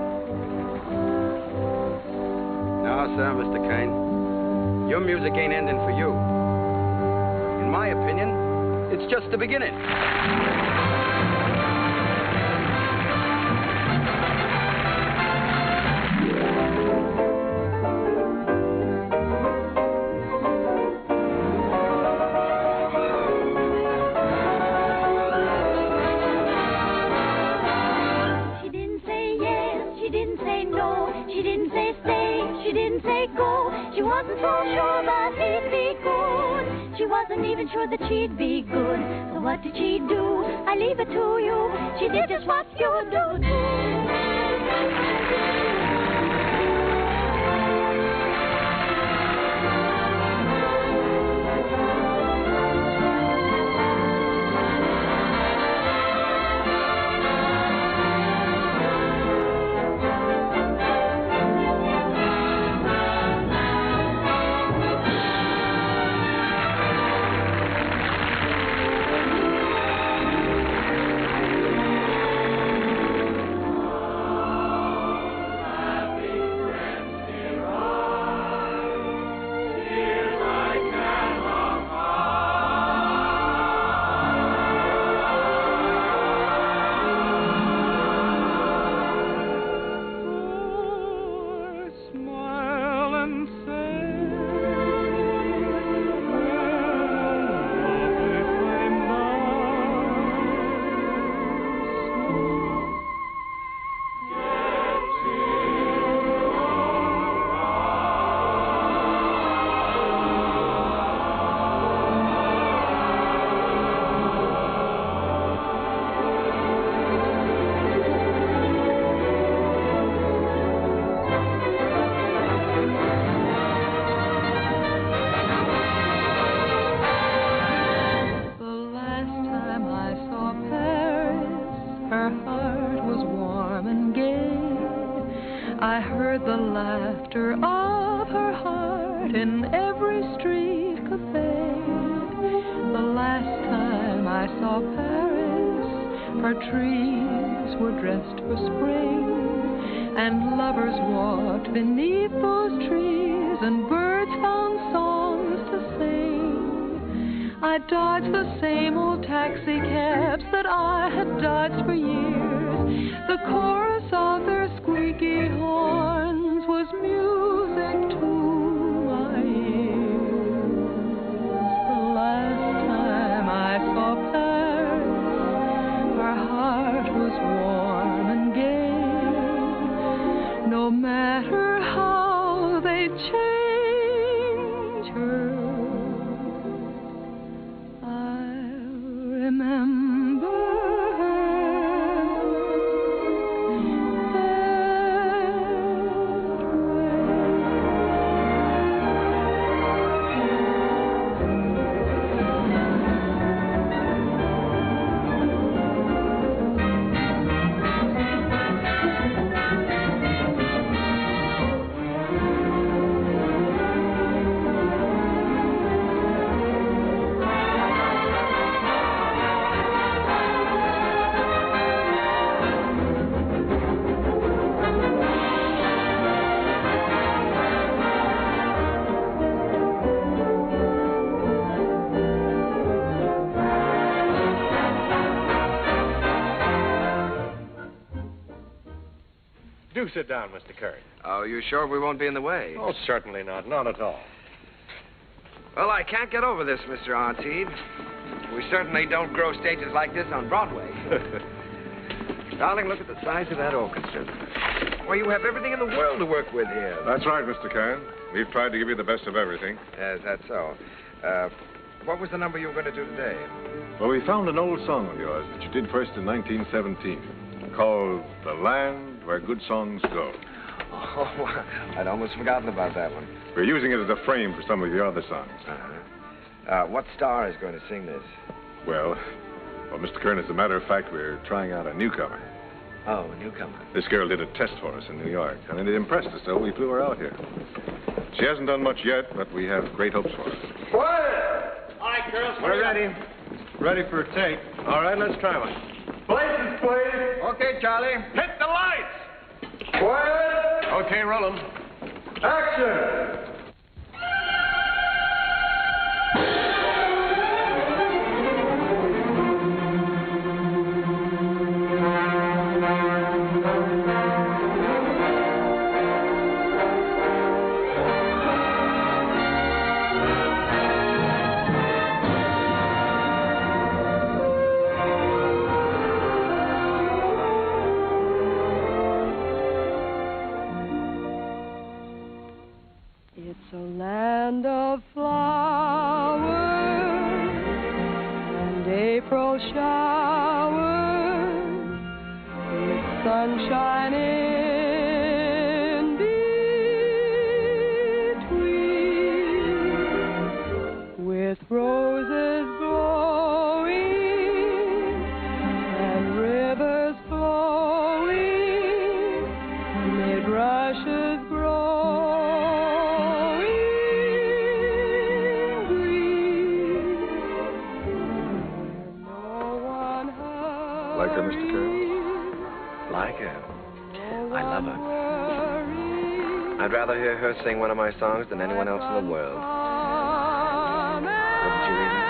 No, sir, Mr. Kern. Your music ain't ending for you. In my opinion, it's just the beginning.
She didn't say no, she didn't say stay, she didn't say go. She wasn't so sure that he'd be good. She wasn't even sure that she'd be good. So what did she do? I leave it to you. She did just what you do.
Do sit down, Mr. Kern.
Oh, you sure we won't be in the way?
Oh, certainly not. Not at all.
Well, I can't get over this, Mr. Artide. We certainly don't grow stages like this on Broadway. Darling, look at the size of that orchestra. Well, you have everything in the world to work with here.
That's right, Mr. Kern. We've tried to give you the best of everything.
Yes, that's so. What was the number you were going to do today?
Well, we found an old song of yours that you did first in 1917, called The Land Where Good Songs Go.
Oh, I'd almost forgotten about that one.
We're using it as a frame for some of your other songs.
What star is going to sing this?
Well, Mr. Kern, as a matter of fact, we're trying out a newcomer.
Oh, a newcomer.
This girl did a test for us in New York, and it impressed us, so we flew her out here. She hasn't done much yet, but we have great hopes for her.
Quiet! All right, girls.
We're ready. Ready for a take. All right, let's try one.
Places, please.
Okay, Charlie.
Hit the lights. Quiet.
Okay, roll 'em.
Action.
no showers, with sunshine in between, with roses glowing and rivers flowing, amid rushes growing green.
Like her, Mr. Kern?
Like her. I love her. I'd rather hear her sing one of my songs than anyone else in the world. Wouldn't you, Lena?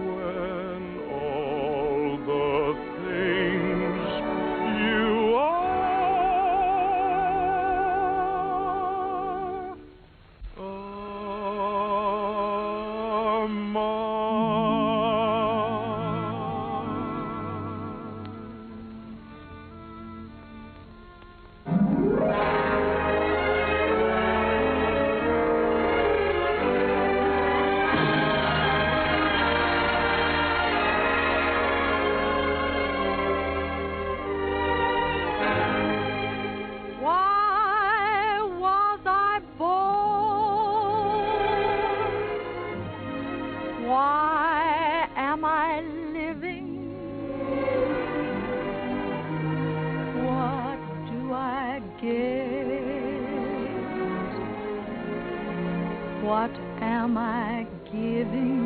When all the
what am I giving?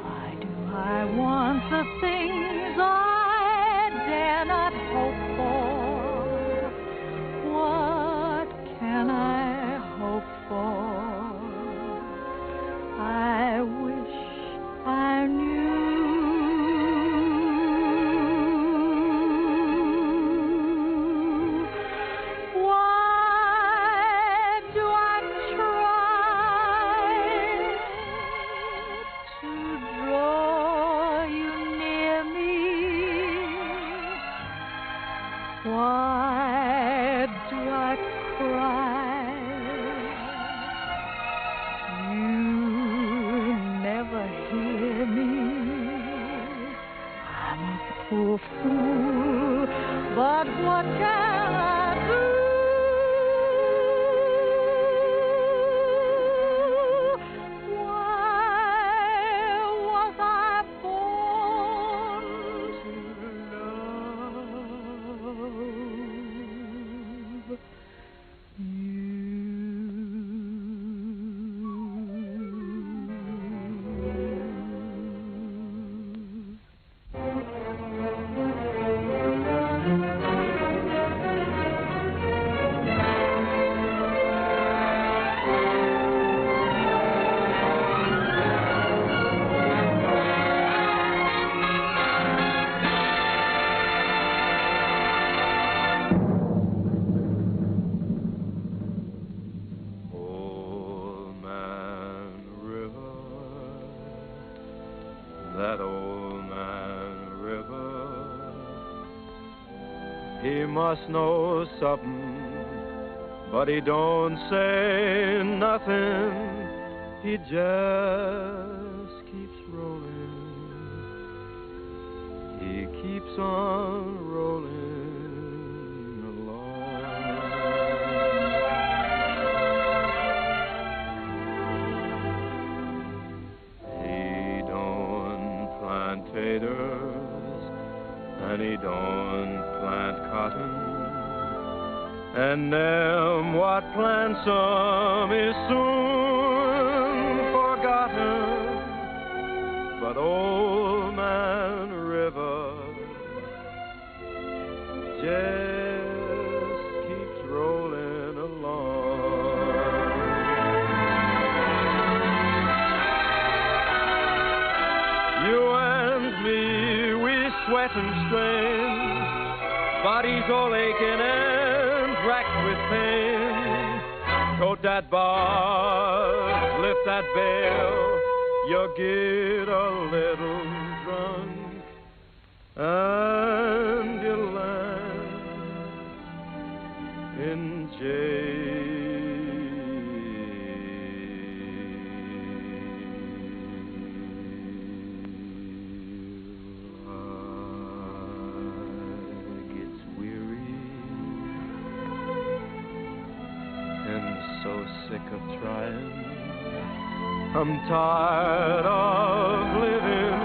Why do I want the things I dare not hope for? What can I hope for? I wish I knew. Fool, but what can I do? Why was I born to love
That old man River, he must know something, but he don't say nothing. He just keeps rolling. He keeps on rolling along. He don't plant taters, and he don't plant cotton, and them what plants 'em is soon forgotten. But old man River just keeps rolling along. You and me, we sweat and strain, bodies all aching and racked with pain. Tote that bar, lift that bell, you get a little drunk, and you land in jail. Gets weary and so sick of trying. I'm tired of living,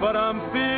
but I'm feeling